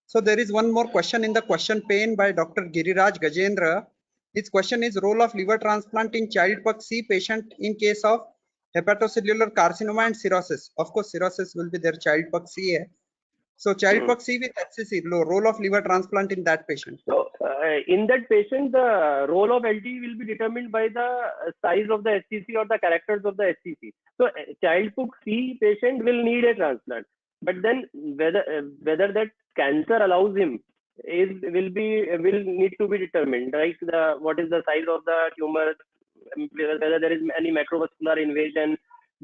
So there is one more question in the question pane by Dr. Giriraj Gajendra. His question is role of liver transplant in Child-Pugh C patient in case of hepatocellular carcinoma and cirrhosis. Of course, cirrhosis will be their Child-Pugh C. So Child-Pugh C with HCC, role of liver transplant in that patient. So in that patient, the role of LT will be determined by the size of the HCC or the characters of the HCC. So Child-Pugh C patient will need a transplant, but then whether that cancer allows him will need to be determined, like what is the size of the tumor, whether there is any macrovascular invasion,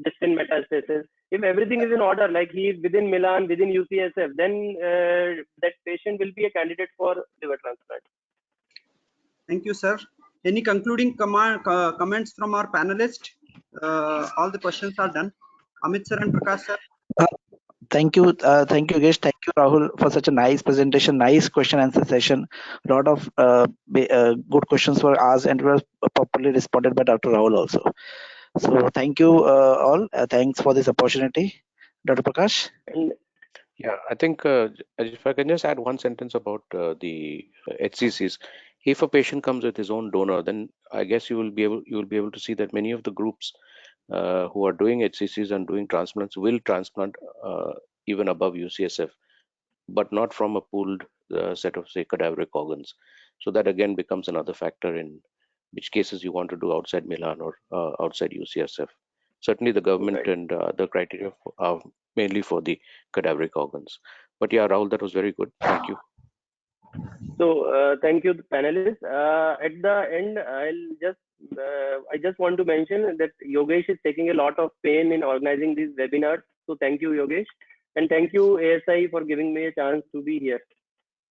distant metastasis. If everything is in order, like he is within Milan, within UCSF, then that patient will be a candidate for liver transplant. Thank you, sir. Any concluding comments from our panelists? All the questions are done. Amit sir and Prakash sir. Thank you, Yogesh. Thank you, Rahul, for such a nice presentation, nice question answer session. A lot of good questions were asked and were properly responded by Dr. Rahul also. So thank you all. Thanks for this opportunity, Dr. Prakash. And Yeah, I think if I can just add one sentence about the HCCs. If a patient comes with his own donor, then I guess you will be able to see that many of the groups who are doing HCCs and doing transplants will transplant even above UCSF, but not from a pooled set of, say, cadaveric organs. So that again becomes another factor in which cases you want to do outside Milan or outside UCSF. Certainly the government Right. and the criteria are mainly for the cadaveric organs. But yeah, Rahul, that was very good. Thank you. So thank you, panelists. At the end, I just want to mention that Yogesh is taking a lot of pain in organizing these webinars. So thank you, Yogesh, and thank you, ASI, for giving me a chance to be here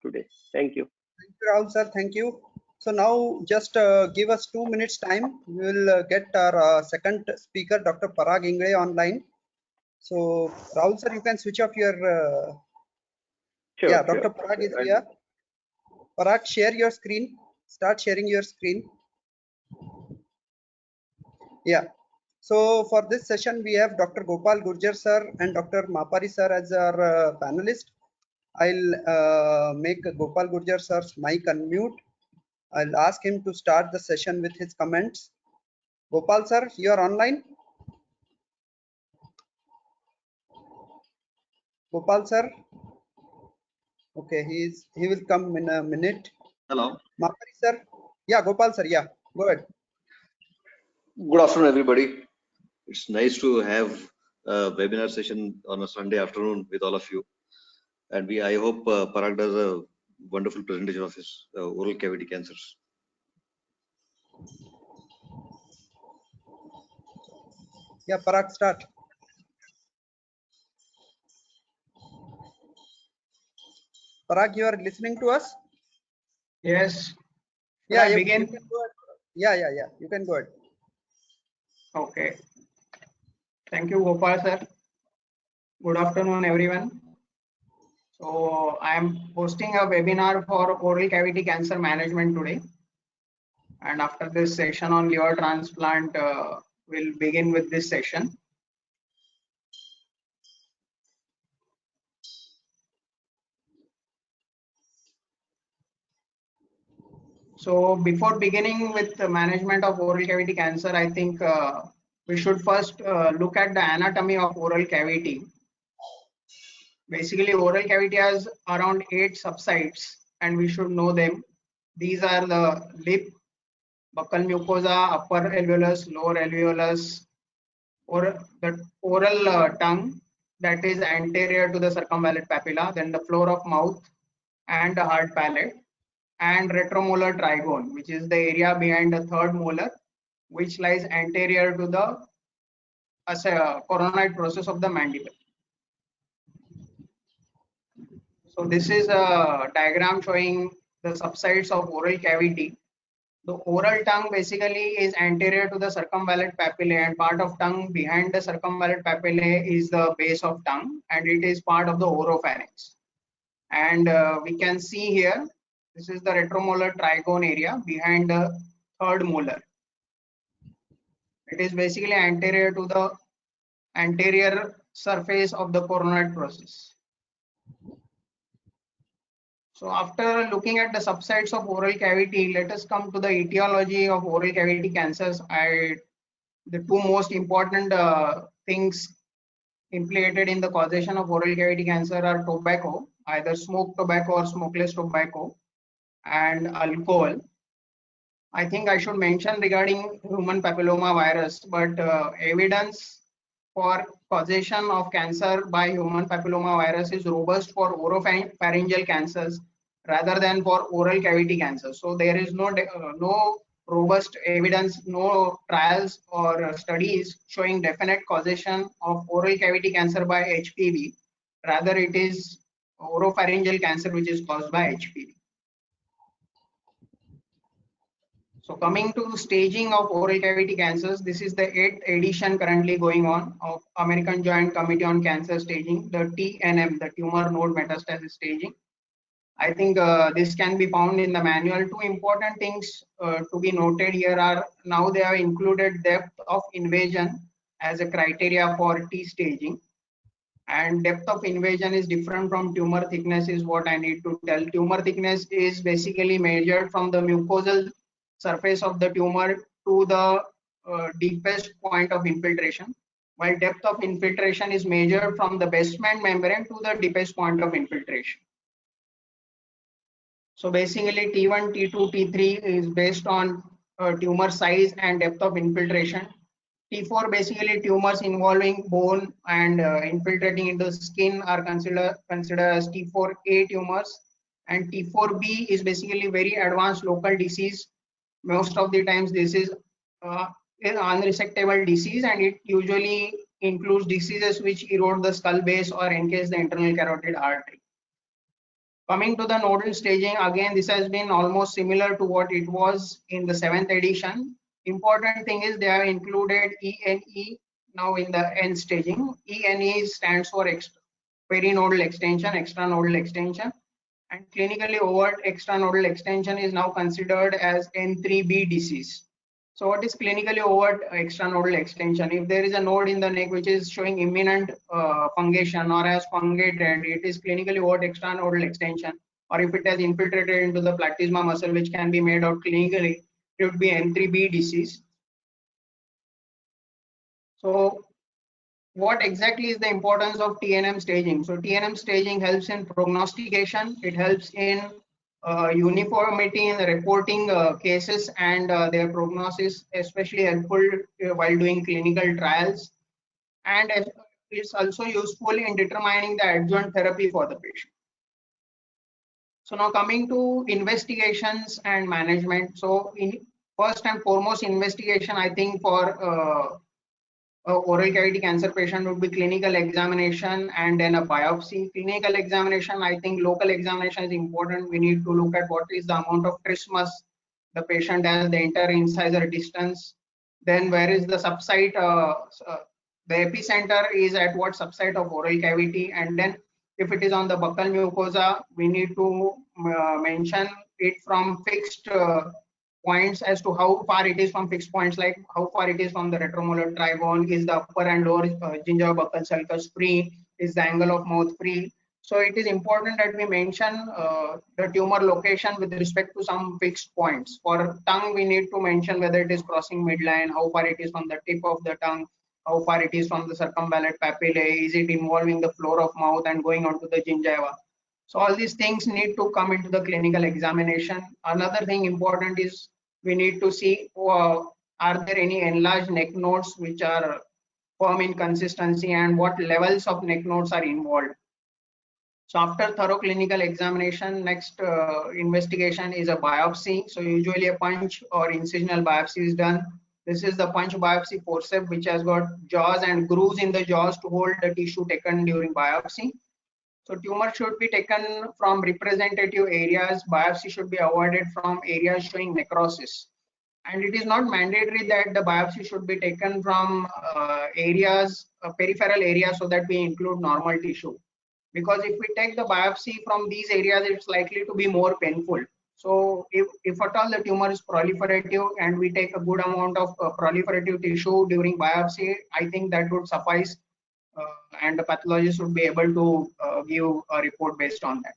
today. Thank you. Thank you, Rahul sir. Thank you. So now just give us 2 minutes time. We will get our second speaker, Dr. Parag Ingre, online. So Rahul sir, you can switch off your. Sure. Yeah, sure, Dr. Parag is sure. here. Parag, share your screen. Start sharing your screen. Yeah. So for this session, we have Dr. Gopal Gurjar sir and Dr. Mapari sir as our panelist. I'll make Gopal Gurjar sir's mic unmute. I'll ask him to start the session with his comments. Gopal sir, you are online. Gopal sir. Okay, he will come in a minute. Hello. Mapari sir. Yeah, Gopal sir. Yeah, go ahead. Good afternoon, everybody. It's nice to have a webinar session on a Sunday afternoon with all of you. And I hope Parag does a wonderful presentation of his oral cavity cancers. Yeah, Parag, start. Parag, you are listening to us? Yes. Yeah, I you begin? can go ahead. Yeah. You can go ahead. Okay. Thank you, Gopal sir. Good afternoon, everyone. So I am hosting a webinar for oral cavity cancer management today. And after this session on liver transplant, we'll begin with this session. So before beginning with the management of oral cavity cancer, I think we should first look at the anatomy of oral cavity. Basically, oral cavity has around 8 subsites and we should know them. These are the lip, buccal mucosa, upper alveolus, lower alveolus, or the oral tongue that is anterior to the circumvallate papilla, then the floor of mouth and the hard palate, and retromolar trigone, which is the area behind the third molar, which lies anterior to the coronoid process of the mandible. So this is a diagram showing the subsides of oral cavity. The oral tongue basically is anterior to the circumvallate papillae, and part of tongue behind the circumvallate papillae is the base of tongue, and it is part of the oropharynx. And we can see here, this is the retromolar trigone area behind the third molar. It is basically anterior to the anterior surface of the coronoid process. So after looking at the subsides of oral cavity, let us come to the etiology of oral cavity cancers. The two most important things implicated in the causation of oral cavity cancer are tobacco, either smoked tobacco or smokeless tobacco, and alcohol. I think I should mention regarding human papilloma virus, but evidence for causation of cancer by human papilloma virus is robust for oropharyngeal cancers, rather than for oral cavity cancer. So there is no robust evidence, no trials or studies showing definite causation of oral cavity cancer by HPV. Rather, it is oropharyngeal cancer which is caused by HPV. So coming to staging of oral cavity cancers, this is the 8th edition currently going on of American Joint Committee on Cancer Staging, the TNM, the Tumor Node Metastasis Staging. I think this can be found in the manual. Two important things to be noted here are now they have included depth of invasion as a criteria for T staging. And depth of invasion is different from tumor thickness is what I need to tell. Tumor thickness is basically measured from the mucosal surface of the tumor to the deepest point of infiltration, while depth of infiltration is measured from the basement membrane to the deepest point of infiltration. So basically T1, T2, T3 is based on tumor size and depth of infiltration. T4 basically tumors involving bone and infiltrating into skin are considered as T4A tumors, and T4B is basically very advanced local disease. Most of the times this is an unresectable disease, and it usually includes diseases which erode the skull base or encase the internal carotid artery. Coming to the nodal staging, again this has been almost similar to what it was in the 7th edition. Important thing is they have included ENE now in the N staging. ENE stands for perinodal extension, extranodal extension, and clinically overt extranodal extension is now considered as N3B disease. So what is clinically overt extranodal extension? If there is a node in the neck which is showing imminent fungation or has fungated, it is clinically overt extranodal extension. Or if it has infiltrated into the platysma muscle, which can be made out clinically, it would be N3B disease. So what exactly is the importance of TNM staging? So TNM staging helps in prognostication. It helps in uniformity in the reporting cases and their prognosis, especially helpful while doing clinical trials. And it's also useful in determining the adjuvant therapy for the patient. So now coming to investigations and management. So first and foremost investigation, I think for oral cavity cancer patient would be clinical examination and then a biopsy. Clinical examination, I think local examination is important. We need to look at what is the amount of trismus the patient has, the inter-incisor distance, then where is the subsite, the epicenter is at what subsite of oral cavity, and then if it is on the buccal mucosa, we need to mention it from fixed points as to how far it is from fixed points, like how far it is from the retromolar trigone, is the upper and lower gingiva buccal sulcus free, is the angle of mouth free. So it is important that we mention the tumor location with respect to some fixed points. For tongue, we need to mention whether it is crossing midline, how far it is from the tip of the tongue, how far it is from the circumvallate papillae, is it involving the floor of mouth and going onto the gingiva. So all these things need to come into the clinical examination. Another thing important is we need to see are there any enlarged neck nodes which are firm in consistency and what levels of neck nodes are involved. So after thorough clinical examination, next investigation is a biopsy. So usually a punch or incisional biopsy is done. This is the punch biopsy forceps which has got jaws and grooves in the jaws to hold the tissue taken during biopsy. So tumor should be taken from representative areas. Biopsy should be avoided from areas showing necrosis. And it is not mandatory that the biopsy should be taken from areas, peripheral areas, so that we include normal tissue. Because if we take the biopsy from these areas, it's likely to be more painful. So if at all the tumor is proliferative and we take a good amount of proliferative tissue during biopsy, I think that would suffice. And the pathologist would be able to give a report based on that.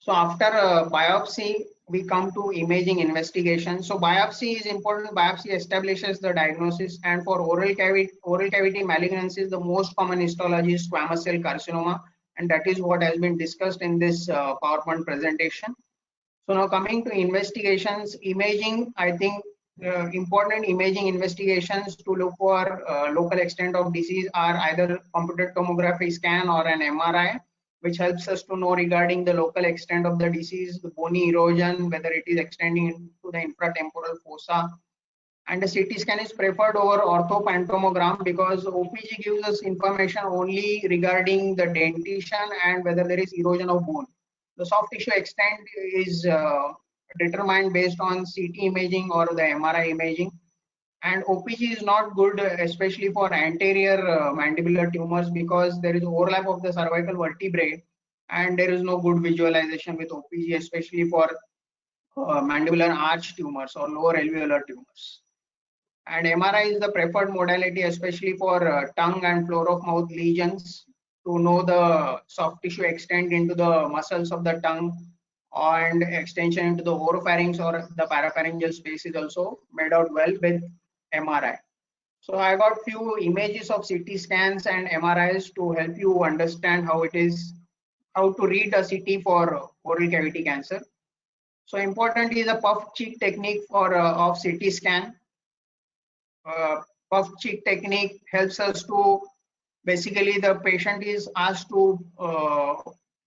So after biopsy, we come to imaging investigation. So biopsy is important. Biopsy establishes the diagnosis, and for oral cavity malignancies, the most common histology is squamous cell carcinoma, and that is what has been discussed in this PowerPoint presentation. So now coming to investigations, imaging, I think important imaging investigations to look for local extent of disease are either computed tomography scan or an MRI. which helps us to know regarding the local extent of the disease, the bony erosion, whether it is extending into the infratemporal fossa. And the CT scan is preferred over orthophantomogram because OPG gives us information only regarding the dentition and whether there is erosion of bone. The soft tissue extent is determined based on CT imaging or the MRI imaging. And OPG is not good, especially for anterior mandibular tumors, because there is overlap of the cervical vertebrae and there is no good visualization with OPG, especially for mandibular arch tumors or lower alveolar tumors. And MRI is the preferred modality, especially for tongue and floor of mouth lesions, to know the soft tissue extent into the muscles of the tongue and extension into the oropharynx or the parapharyngeal space is also made out well with MRI. So I got few images of CT scans and MRIs to help you understand how it is, how to read a CT for oral cavity cancer. So important is a puff cheek technique for of CT scan. Puff cheek technique helps us to, basically the patient is asked to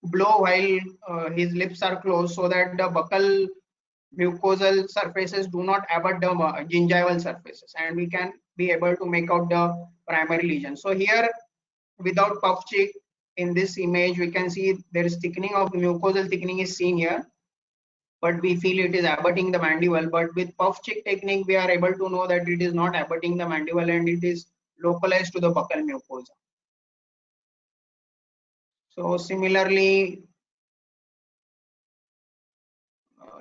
blow while his lips are closed so that the buccal mucosal surfaces do not abut the gingival surfaces, and we can be able to make out the primary lesion. So here, without puff cheek, in this image we can see there is thickening of the mucosal thickening is seen here, but we feel it is abutting the mandible. But with puff cheek technique we are able to know that it is not abutting the mandible and it is localized to the buccal mucosa. So similarly,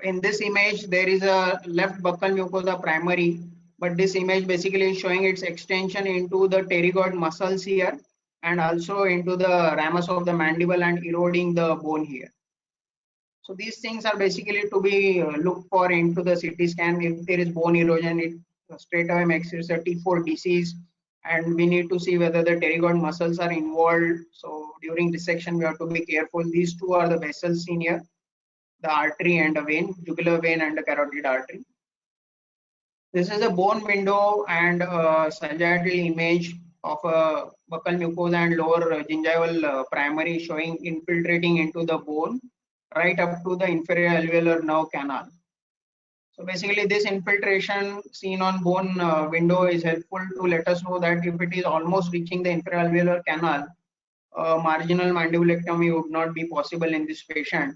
in this image there is a left buccal mucosa primary, but this image basically is showing its extension into the pterygoid muscles here and also into the ramus of the mandible and eroding the bone here. So these things are basically to be looked for into the CT scan. If there is bone erosion, it straight away makes it a T4 disease, and we need to see whether the pterygoid muscles are involved. So during dissection we have to be careful. These two are the vessels seen here, the artery and the vein, jugular vein and the carotid artery. This is a bone window and a sagittal image of a buccal mucosa and lower gingival primary, showing infiltrating into the bone right up to the inferior alveolar nerve canal. So basically this infiltration seen on bone window is helpful to let us know that if it is almost reaching the inferior alveolar canal, marginal mandibulectomy would not be possible in this patient.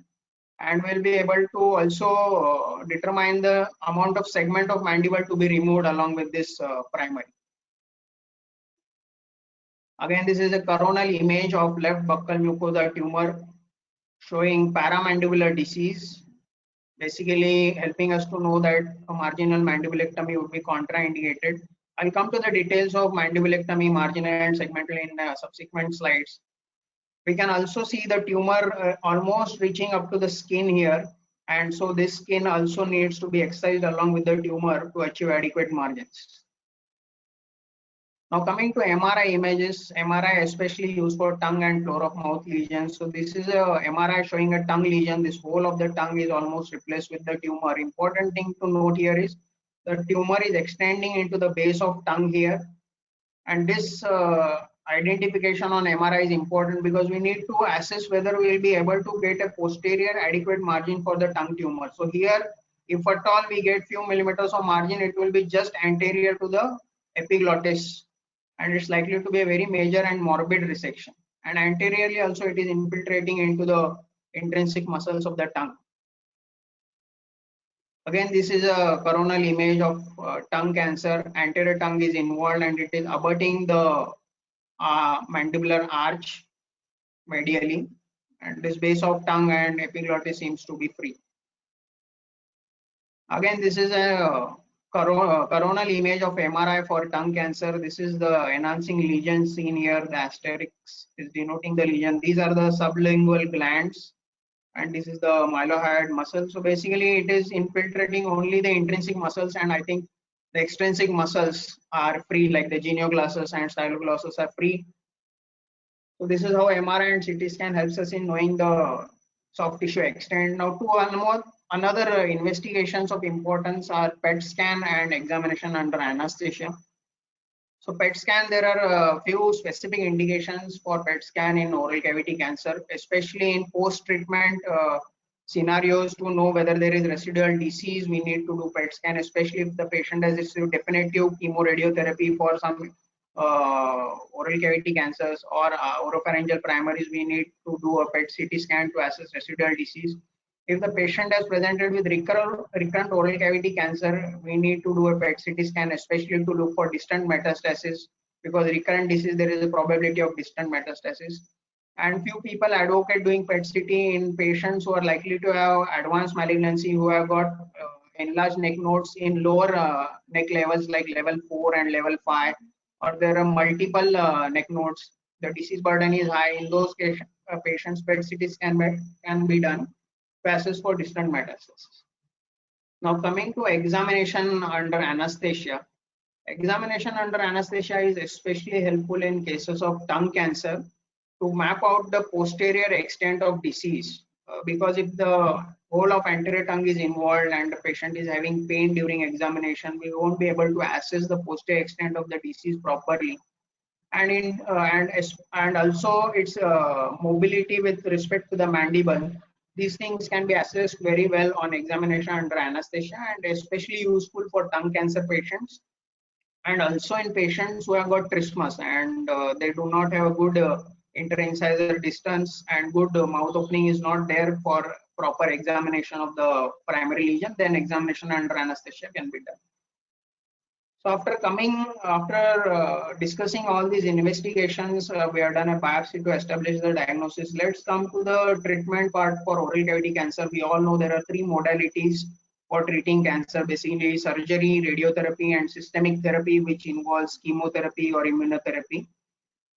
And we'll be able to also determine the amount of segment of mandible to be removed along with this primary. Again, this is a coronal image of left buccal mucosa tumor showing paramandibular disease, basically helping us to know that a marginal mandibulectomy would be contraindicated. I'll come to the details of mandibulectomy, marginal and segmental in subsequent slides. We can also see the tumor almost reaching up to the skin here, and so this skin also needs to be excised along with the tumor to achieve adequate margins. Now coming to MRI images, MRI especially used for tongue and floor of mouth lesions. So this is a MRI showing a tongue lesion. This whole of the tongue is almost replaced with the tumor. Important thing to note here is the tumor is extending into the base of tongue here, and this identification on MRI is important because we need to assess whether we will be able to get a posterior adequate margin for the tongue tumor. So here, if at all we get few millimeters of margin, it will be just anterior to the epiglottis, and it's likely to be a very major and morbid resection. And anteriorly also it is infiltrating into the intrinsic muscles of the tongue. Again, this is a coronal image of tongue cancer. Anterior tongue is involved and it is abutting the mandibular arch medially, and this base of tongue and epiglottis seems to be free. Again, this is a coronal image of MRI for tongue cancer. This is the enhancing lesion seen here. The asterisk is denoting the lesion. These are the sublingual glands, and this is the mylohyoid muscle. So basically it is infiltrating only the intrinsic muscles, and I think the extrinsic muscles are free, like the genioglossus and styloglossus are free. So this is how MRI and CT scan helps us in knowing the soft tissue extent. Now to another investigations of importance are PET scan and examination under anesthesia. So PET scan, there are a few specific indications for PET scan in oral cavity cancer, especially in post-treatment scenarios to know whether there is residual disease. We need to do PET scan, especially if the patient has received definitive chemoradiotherapy for some oral cavity cancers or oropharyngeal primaries. We need to do a PET CT scan to assess residual disease. If the patient has presented with recurrent oral cavity cancer, we need to do a PET CT scan, especially to look for distant metastasis, because recurrent disease, there is a probability of distant metastasis. And few people advocate doing PET CT in patients who are likely to have advanced malignancy, who have got enlarged neck nodes in lower neck levels like level 4 and level 5, or there are multiple neck nodes. The disease burden is high. In those patients, PET CT scan can be done to assess for distant metastasis. Now coming to examination under anesthesia. Examination under anesthesia is especially helpful in cases of tongue cancer to map out the posterior extent of disease, because if the whole of anterior tongue is involved and the patient is having pain during examination, we won't be able to assess the posterior extent of the disease properly. And and also its mobility with respect to the mandible. These things can be assessed very well on examination under anesthesia, and especially useful for tongue cancer patients, and also in patients who have got trismus and they do not have a good interincisor distance and good mouth opening is not there for proper examination of the primary lesion, then examination under anesthesia can be done. So after discussing all these investigations, we have done a biopsy to establish the diagnosis. Let's come to the treatment part for oral cavity cancer. We all know there are 3 modalities for treating cancer, basically surgery, radiotherapy, and systemic therapy, which involves chemotherapy or immunotherapy.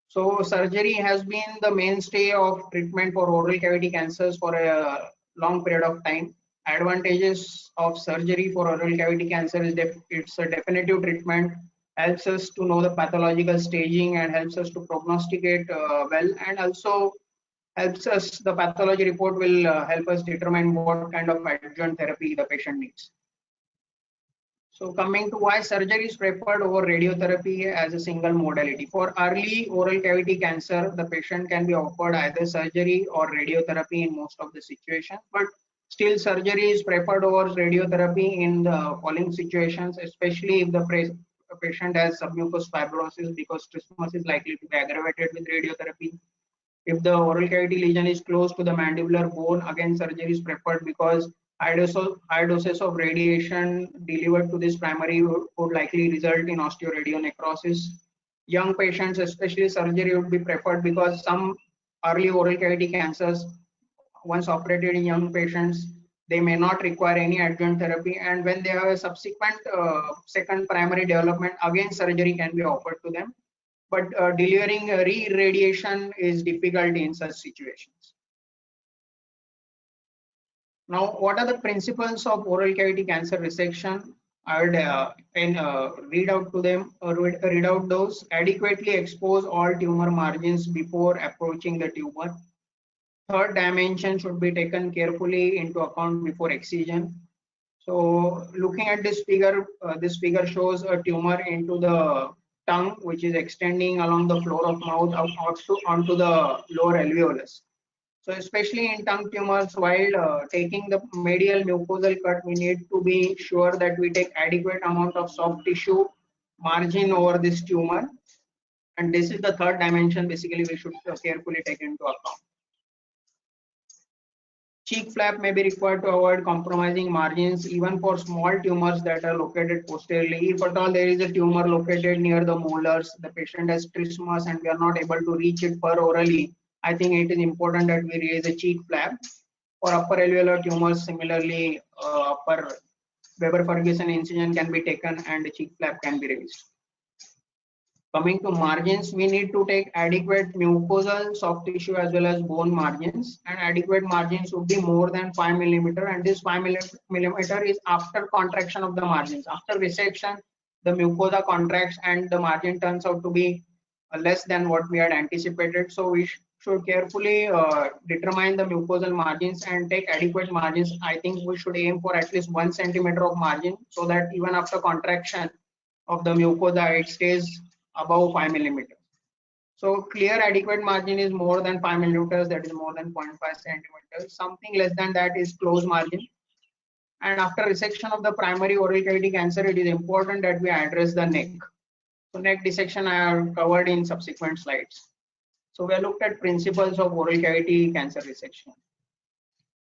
So surgery has been the mainstay of treatment for oral cavity cancers for a long period of time. Advantages of surgery for oral cavity cancer is it's a definitive treatment, helps us to know the pathological staging and helps us to prognosticate well, and also helps us, the pathology report will help us determine what kind of adjuvant therapy the patient needs. So coming to why surgery is preferred over radiotherapy as a single modality. For early oral cavity cancer, the patient can be offered either surgery or radiotherapy in most of the situations, but still surgery is preferred over radiotherapy in the following situations, especially if the patient has submucous fibrosis, because trismus is likely to be aggravated with radiotherapy. If the oral cavity lesion is close to the mandibular bone, again surgery is preferred, because high doses of radiation delivered to this primary would likely result in osteoradionecrosis. Young patients, especially surgery would be preferred, because some early oral cavity cancers, once operated in young patients, they may not require any adjuvant therapy, and when they have a subsequent second primary development, again surgery can be offered to them, but delivering re-irradiation is difficult in such situations. Now, what are the principles of oral cavity cancer resection? I would read out those. Adequately expose all tumor margins before approaching the tumor. Third dimension should be taken carefully into account before excision. So looking at this figure shows a tumor into the tongue, which is extending along the floor of mouth onto the lower alveolus. So especially in tongue tumors, while taking the medial mucosal cut, we need to be sure that we take adequate amount of soft tissue margin over this tumor. And this is the third dimension, basically we should carefully take into account. Cheek flap may be required to avoid compromising margins even for small tumors that are located posteriorly. If at all there is a tumor located near the molars, the patient has trismus and we are not able to reach it orally, I think it is important that we raise a cheek flap. For upper alveolar tumors, similarly, upper Weber-Ferguson incision can be taken and the cheek flap can be raised. Coming to margins, we need to take adequate mucosal, soft tissue as well as bone margins, and adequate margins would be more than 5 millimeter, and this 5 millimeter is after contraction of the margins. After resection, the mucosa contracts and the margin turns out to be less than what we had anticipated. So we should carefully determine the mucosal margins and take adequate margins. I think we should aim for at least 1 centimeter of margin, so that even after contraction of the mucosa, it stays above 5 millimeters. So clear adequate margin is more than 5 millimeters, that is more than 0.5 centimeters. Something less than that is close margin. And after resection of the primary oral cavity cancer, it is important that we address the neck. So neck dissection I have covered in subsequent slides. So we have looked at principles of oral cavity cancer resection.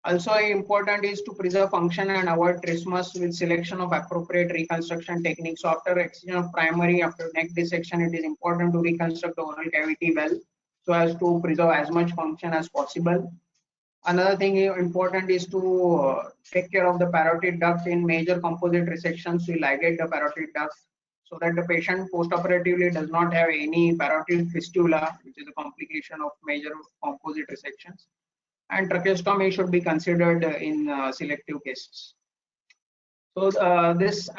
Also important is to preserve function and avoid trismus with selection of appropriate reconstruction techniques. So after excision of primary, after neck dissection, it is important to reconstruct the oral cavity well so as to preserve as much function as possible. Another thing important is to take care of the parotid duct. In major composite resections, we ligate the parotid duct so that the patient postoperatively does not have any parotid fistula, which is a complication of major composite resections. And tracheostomy should be considered in selective cases. So this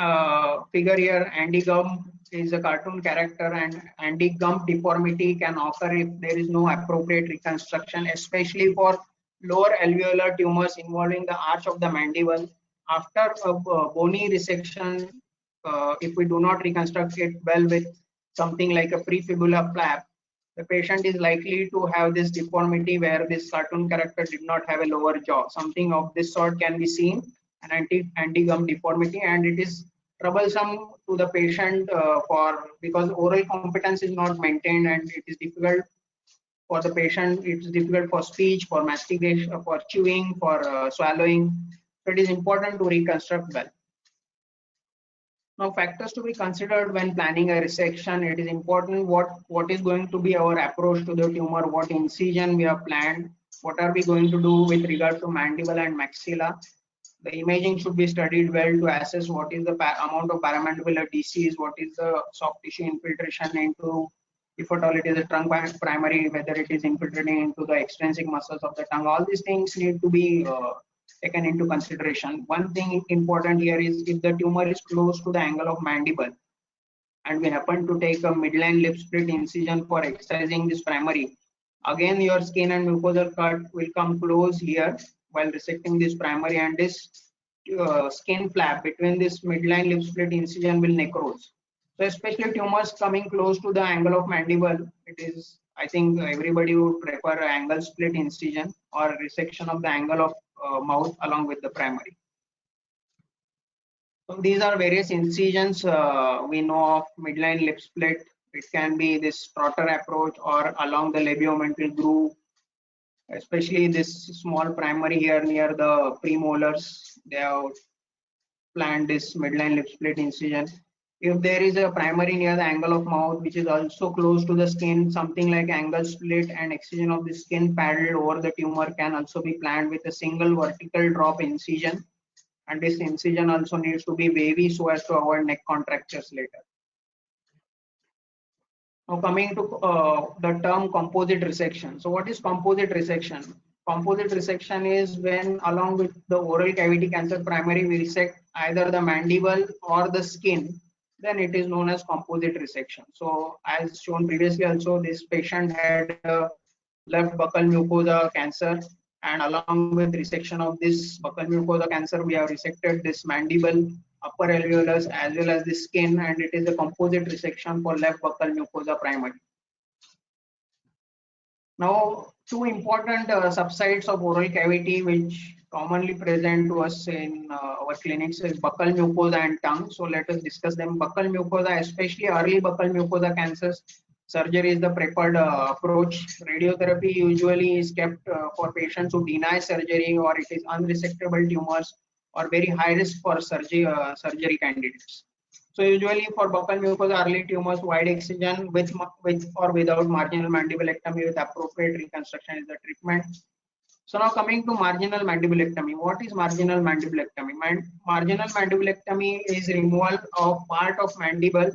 figure here, Andy Gump is a cartoon character, and Andy Gump deformity can occur if there is no appropriate reconstruction, especially for lower alveolar tumors involving the arch of the mandible. After a bony resection, if we do not reconstruct it well with something like a prefibula flap, the patient is likely to have this deformity where this cartoon character did not have a lower jaw. Something of this sort can be seen, an anti-gum deformity, and it is troublesome to the patient because oral competence is not maintained, and it is difficult for the patient. It is difficult for speech, for mastication, for chewing, for swallowing. So it is important to reconstruct well. Now, factors to be considered when planning a resection. It is important what is going to be our approach to the tumor, what incision we have planned, what are we going to do with regard to mandible and maxilla. The imaging should be studied well to assess what is the amount of paramandibular disease, what is the soft tissue infiltration into, if at all it is a trunk primary, whether it is infiltrating into the extrinsic muscles of the tongue. All these things need to be taken into consideration. One thing important here is if the tumor is close to the angle of mandible and we happen to take a midline lip split incision for excising this primary, again your skin and mucosal cut will come close here while resecting this primary, and this skin flap between this midline lip split incision will necrose. So especially tumors coming close to the angle of mandible, it is, I think everybody would prefer angle split incision or resection of the angle of mouth along with the primary. So these are various incisions we know of. Midline lip split, it can be this Trotter approach or along the labiomental groove, especially this small primary here near the premolars. They have planned this midline lip split incision. If there is a primary near the angle of mouth which is also close to the skin, something like angle split and excision of the skin paddled over the tumor can also be planned with a single vertical drop incision, and this incision also needs to be wavy so as to avoid neck contractures later. Now coming to the term composite resection. So what is composite resection? Composite resection is when along with the oral cavity cancer primary we resect either the mandible or the skin, then it is known as composite resection. So as shown previously also, this patient had left buccal mucosa cancer, and along with resection of this buccal mucosa cancer, we have resected this mandible, upper alveolus as well as the skin, and it is a composite resection for left buccal mucosa primary. Now, two important subsites of oral cavity which commonly present to us in our clinics is buccal mucosa and tongue. So let us discuss them. Buccal mucosa, especially early buccal mucosa cancers, surgery is the preferred approach. Radiotherapy usually is kept for patients who deny surgery or it is unresectable tumors or very high risk for surgery candidates. So usually for buccal mucosa early tumors, wide excision with or without marginal mandibulectomy with appropriate reconstruction is the treatment. So now coming to marginal mandibulectomy. What is marginal mandibulectomy? Marginal mandibulectomy is removal of part of mandible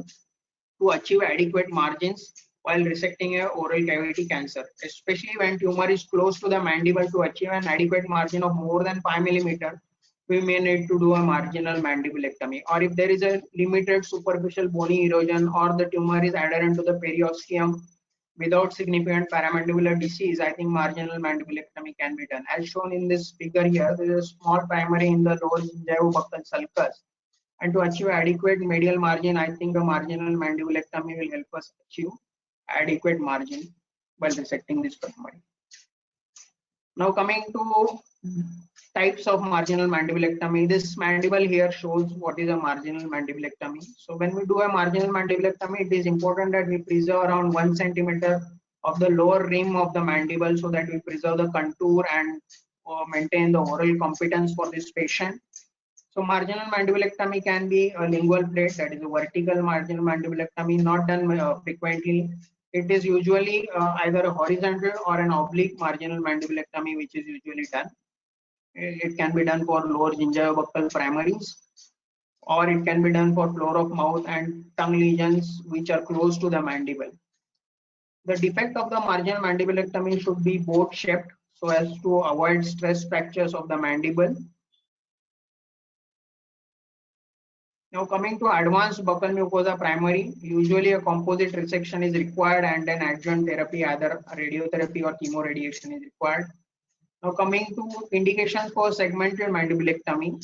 to achieve adequate margins while resecting a oral cavity cancer, especially when tumor is close to the mandible. To achieve an adequate margin of more than 5 millimeters, we may need to do a marginal mandibulectomy. Or if there is a limited superficial bony erosion or the tumor is adherent to the periosteum without significant paramandibular disease, I think marginal mandibulectomy can be done. As shown in this figure here, there is a small primary in the lower gingival buccal sulcus, And to achieve adequate medial margin, I think the marginal mandibulectomy will help us achieve adequate margin while resecting this primary. Now coming to types of marginal mandibulectomy, this mandible here shows what is a marginal mandibulectomy. So when we do a marginal mandibulectomy, it is important that we preserve around 1 centimeter of the lower rim of the mandible so that we preserve the contour and maintain the oral competence for this patient. So marginal mandibulectomy can be a lingual plate, that is a vertical marginal mandibulectomy, not done frequently. It is usually either a horizontal or an oblique marginal mandibulectomy, which is usually done. It can be done for lower gingivobuccal primaries, or it can be done for floor of mouth and tongue lesions which are close to the mandible. The defect of the marginal mandibulectomy should be boat shaped so as to avoid stress fractures of the mandible. Now coming to advanced buccal mucosa primary, usually a composite resection is required and then adjuvant therapy, either radiotherapy or chemoradiation is required. Now coming to indications for segmental mandibulectomy.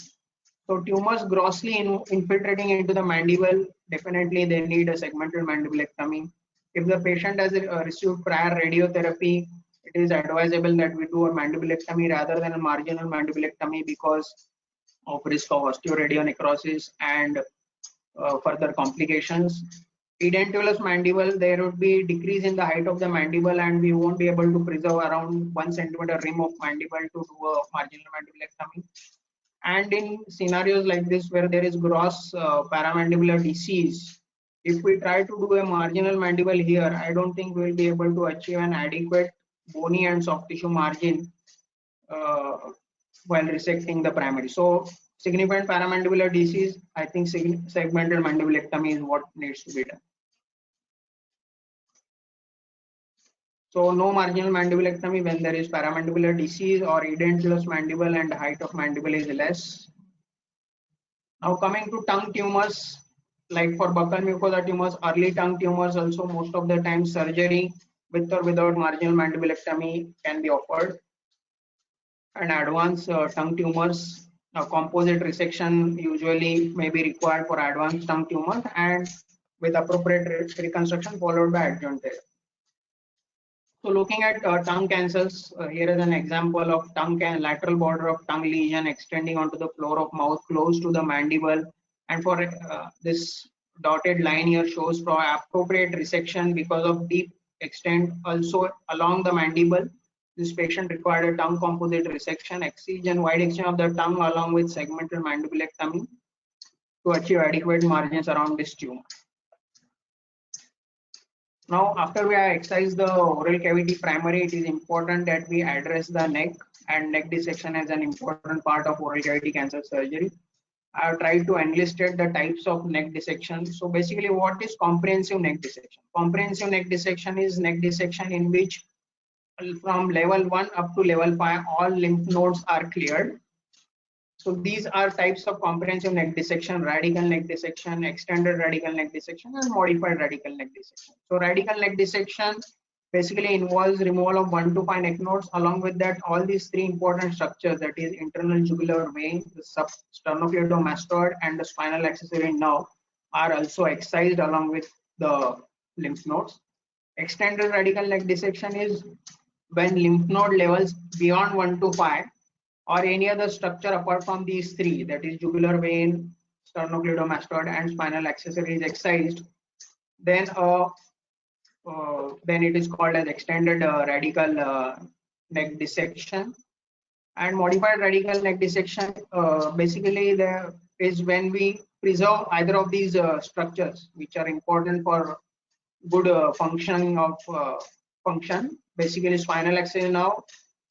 So tumors grossly infiltrating into the mandible, definitely they need a segmental mandibulectomy. If the patient has received prior radiotherapy, it is advisable that we do a mandibulectomy rather than a marginal mandibulectomy because of risk of osteoradionecrosis and further complications. Edentulous mandible, there would be decrease in the height of the mandible and we won't be able to preserve around 1 centimeter rim of mandible to do a marginal mandibulectomy. And in scenarios like this where there is gross paramandibular disease, if we try to do a marginal mandible here, I don't think we'll be able to achieve an adequate bony and soft tissue margin while resecting the primary. So significant paramandibular disease, I think segmental mandibulectomy is what needs to be done. So no marginal mandibulectomy when there is paramandibular disease or edentulous mandible and height of mandible is less. Now coming to tongue tumors, like for buccal mucosa tumors, early tongue tumors also most of the time surgery with or without marginal mandibulectomy can be offered. And advanced tongue tumors, composite resection usually may be required for advanced tongue tumors and with appropriate reconstruction followed by adjuvant therapy. So looking at tongue cancers, here is an example of lateral border of tongue lesion extending onto the floor of mouth close to the mandible. And for this dotted line here shows for appropriate resection because of deep extent also along the mandible. This patient required a tongue composite resection, excision, wide extension of the tongue along with segmental mandibulectomy to achieve adequate margins around this tumor. Now, after we have excised the oral cavity primary, it is important that we address the neck, and neck dissection is an important part of oral cavity cancer surgery. I have tried to enlisted the types of neck dissection. So basically, what is comprehensive neck dissection? Comprehensive neck dissection is neck dissection in which from level 1 up to level 5, all lymph nodes are cleared. So these are types of comprehensive neck dissection: radical neck dissection, extended radical neck dissection, and modified radical neck dissection. So radical neck dissection basically involves removal of 1 to 5 neck nodes. Along with that, all these 3 important structures, that is internal jugular vein, the sternocleidomastoid, and the spinal accessory nerve, are also excised along with the lymph nodes. Extended radical neck dissection is when lymph node levels beyond 1 to 5 or any other structure apart from these 3, that is jugular vein, sternocleidomastoid, and spinal accessory is excised, then it is called as extended radical neck dissection. And modified radical neck dissection basically there is when we preserve either of these structures which are important for good function of function, basically spinal accessory nerve,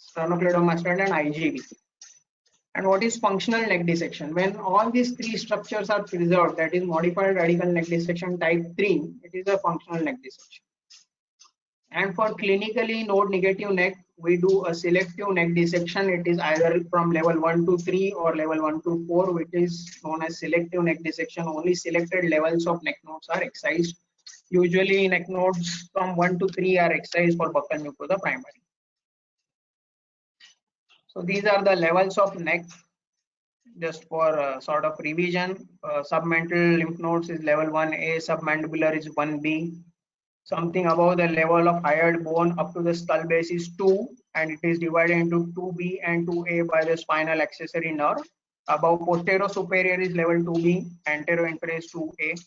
sternocleidomastoid, and IJV. And what is functional neck dissection? When all these 3 structures are preserved, that is modified radical neck dissection type 3, it is a functional neck dissection. And for clinically node negative neck, we do a selective neck dissection. It is either from level 1 to 3 or level 1 to 4, which is known as selective neck dissection. Only selected levels of neck nodes are excised. Usually neck nodes from 1 to 3 are excised for buccal mucosa primary. So these are the levels of neck. just for sort of revision, submental lymph nodes is level 1A, submandibular is 1B. Something above the level of hyoid bone up to the skull base is 2, and it is divided into 2B and 2A by the spinal accessory nerve. Above posterior superior is level 2B, anterior inferior is 2A.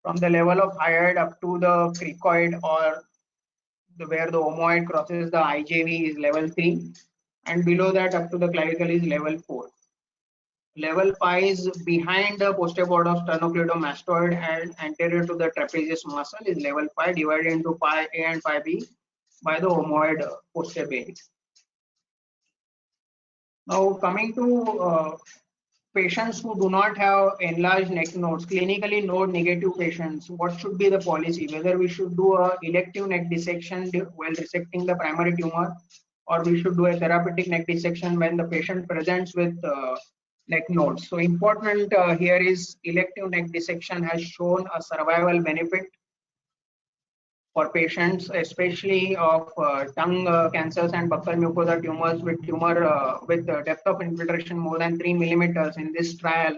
From the level of hyoid up to the cricoid, or where the omoid crosses the IJV, is level 3, and below that up to the clavicle is level 4. Level 5 is behind the posterior border of sternocleidomastoid and anterior to the trapezius muscle is level 5, divided into phi A and phi B by the omoid posterior belly. Now coming to patients who do not have enlarged neck nodes, clinically node negative patients, what should be the policy? Whether we should do a elective neck dissection while resecting the primary tumor, or we should do a therapeutic neck dissection when the patient presents with neck nodes. So important here is elective neck dissection has shown a survival benefit for patients, especially of tongue cancers and buccal mucosa tumors with depth of infiltration more than 3 millimeters. In this trial,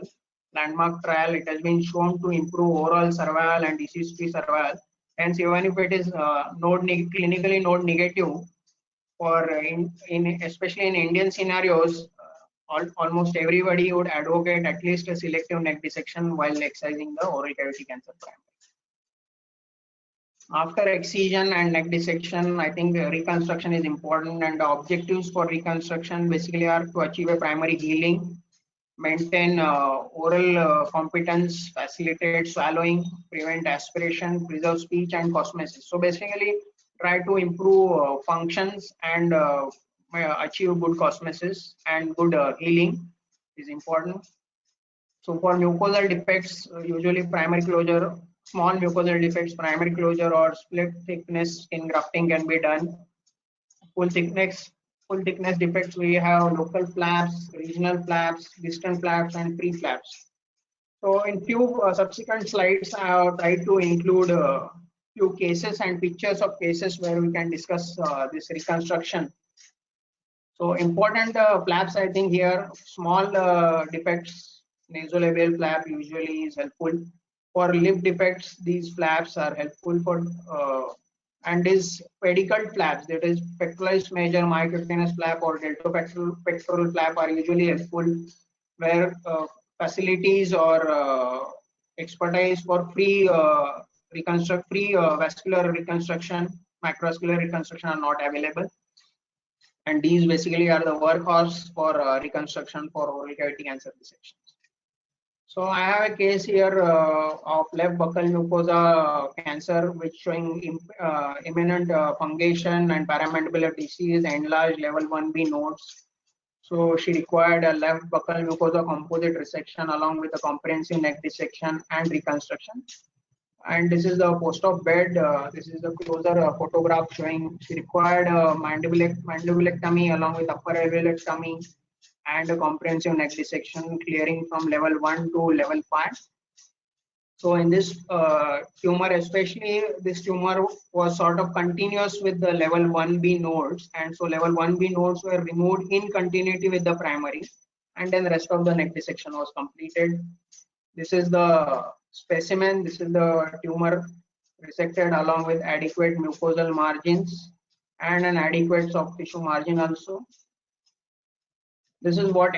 landmark trial, it has been shown to improve overall survival and disease-free survival. Hence, even if it is clinically node negative, for especially in Indian scenarios, almost everybody would advocate at least a selective neck dissection while excising the oral cavity cancer primary. After excision and neck dissection, I think reconstruction is important, and the objectives for reconstruction basically are to achieve a primary healing, maintain oral competence, facilitate swallowing, prevent aspiration, preserve speech and cosmesis. So basically try to improve functions and achieve good cosmesis, and good healing is important. So for mucosal defects, usually primary closure, small mucosal defects, primary closure or split thickness skin grafting can be done. Full thickness defects, we have local flaps, regional flaps, distant flaps, and pre-flaps. So in few subsequent slides, I have tried to include few cases and pictures of cases where we can discuss this reconstruction. So important flaps, I think here, small defects, nasolabial flap usually is helpful. For lip defects, these flaps are helpful for, and these pedicle flaps, that is pectoralis major myocutaneous flap or deltopectoral flap, are usually helpful, where facilities or expertise for free vascular reconstruction, macrovascular reconstruction are not available. And these basically are the workhorse for reconstruction for oral cavity cancer dissections. So I have a case here of left buccal mucosa cancer, which showing imminent fungation and paramandibular disease, enlarged level 1B nodes. So she required a left buccal mucosa composite resection along with a comprehensive neck dissection and reconstruction. And this is the post-op bed. This is the closer photograph showing she required a mandibulectomy along with upper alveolectomy and a comprehensive neck dissection, clearing from level 1 to level 5. So in this tumor, especially this tumor was sort of continuous with the level 1B nodes, and so level 1B nodes were removed in continuity with the primary, and then the rest of the neck dissection was completed. This is the specimen. This is the tumor resected along with adequate mucosal margins and an adequate soft tissue margin also. This is what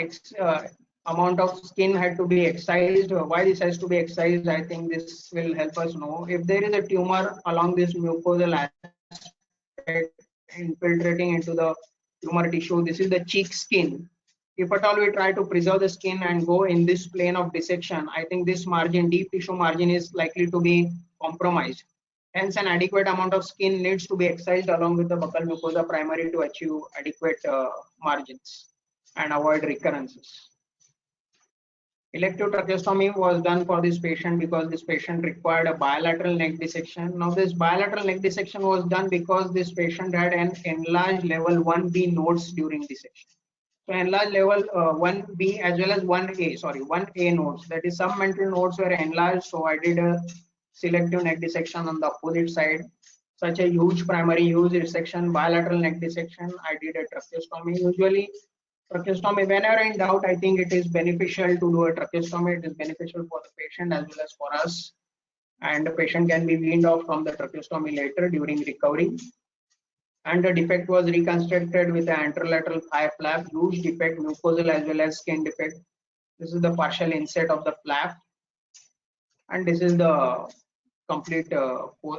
amount of skin had to be excised. Why this has to be excised, I think this will help us know. If there is a tumor along this mucosal aspect infiltrating into the tumor tissue, this is the cheek skin. If at all we try to preserve the skin and go in this plane of dissection, I think this margin, deep tissue margin, is likely to be compromised. Hence, an adequate amount of skin needs to be excised along with the buccal mucosa primary to achieve adequate margins and avoid recurrences. Elective tracheostomy was done for this patient because this patient required a bilateral neck dissection. Now, this bilateral neck dissection was done because this patient had an enlarged level 1B nodes during dissection. So enlarged level 1B as well as 1A nodes, that is submental nodes were enlarged. So I did a selective neck dissection on the opposite side. Such a huge primary, huge resection, bilateral neck dissection, I did a tracheostomy. Usually tracheostomy. Whenever in doubt, I think it is beneficial to do a tracheostomy. It is beneficial for the patient as well as for us. And the patient can be weaned off from the tracheostomy later during recovery. And the defect was reconstructed with the anterolateral thigh flap, huge defect, mucosal as well as skin defect. This is the partial inset of the flap. And this is the complete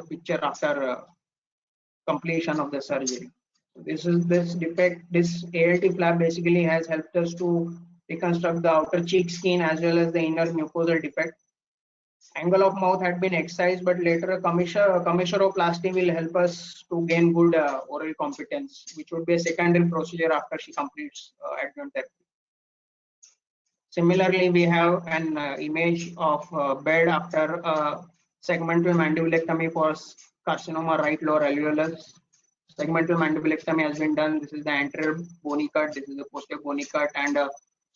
picture after completion of the surgery. This defect, this ALT flap basically has helped us to reconstruct the outer cheek skin as well as the inner mucosal defect. Angle of mouth had been excised, but later a commissuroplasty will help us to gain good oral competence, which would be a secondary procedure after she completes adjuvant therapy. Similarly, we have an image of bed after segmental mandibulectomy for carcinoma right lower alveolus. Segmental mandibulectomy has been done. This is the anterior bony cut, this is the posterior bony cut, and a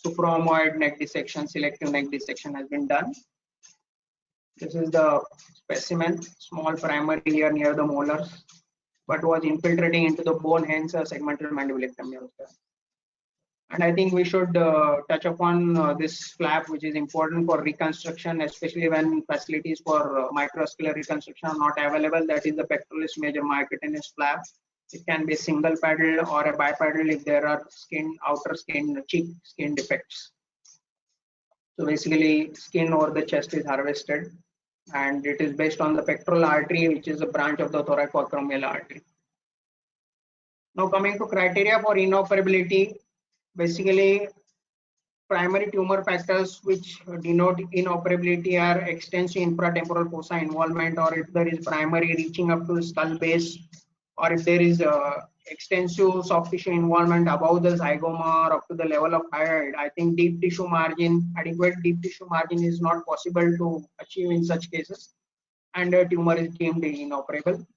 supraomoid neck dissection, selective neck dissection has been done. This is the specimen, small primary here near the molars, but was infiltrating into the bone, hence a segmental mandibulectomy was done. And I think we should touch upon this flap, which is important for reconstruction, especially when facilities for microvascular reconstruction are not available. That is the pectoralis major myocutaneous flap. It can be a single paddle or a bipaddle if there are outer skin, cheek skin defects. So basically, skin over the chest is harvested, and it is based on the pectoral artery, which is a branch of the thoracoacromial artery. Now coming to criteria for inoperability, basically primary tumor factors which denote inoperability are extensive infratemporal fossa involvement, or if there is primary reaching up to the skull base, or if there is extensive soft tissue involvement above the zygoma or up to the level of hyoid. I think deep tissue margin, adequate deep tissue margin is not possible to achieve in such cases, and a tumor is deemed inoperable.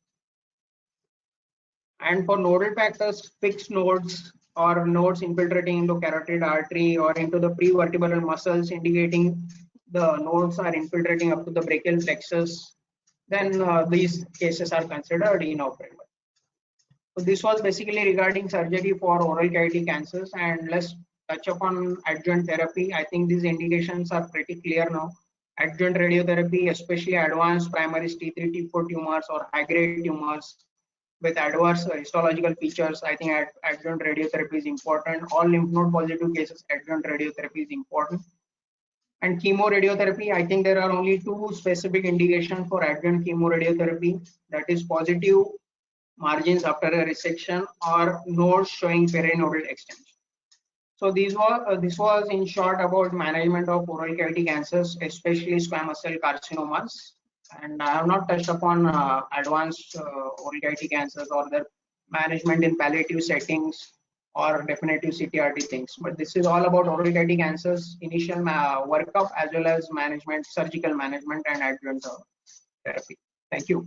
And for nodal factors, fixed nodes or nodes infiltrating into carotid artery or into the prevertebral muscles, indicating the nodes are infiltrating up to the brachial plexus, then these cases are considered inoperable. So this was basically regarding surgery for oral cavity cancers, and let's touch upon adjuvant therapy. I think these indications are pretty clear now. Adjuvant radiotherapy, especially advanced primary T3, T4 tumors or high-grade tumors with adverse histological features, I think adjuvant radiotherapy is important. All lymph node positive cases, adjuvant radiotherapy is important. And chemoradiotherapy, I think there are only two specific indications for adjuvant chemoradiotherapy, that is positive margins after a resection or nodes showing perinodal extension. So this was in short about management of oral cavity cancers, especially squamous cell carcinomas. And I have not touched upon advanced oral cavity cancers or their management in palliative settings or definitive CTRT things. But this is all about oral cavity cancers, initial workup as well as management, surgical management and adjuvant therapy. Thank you.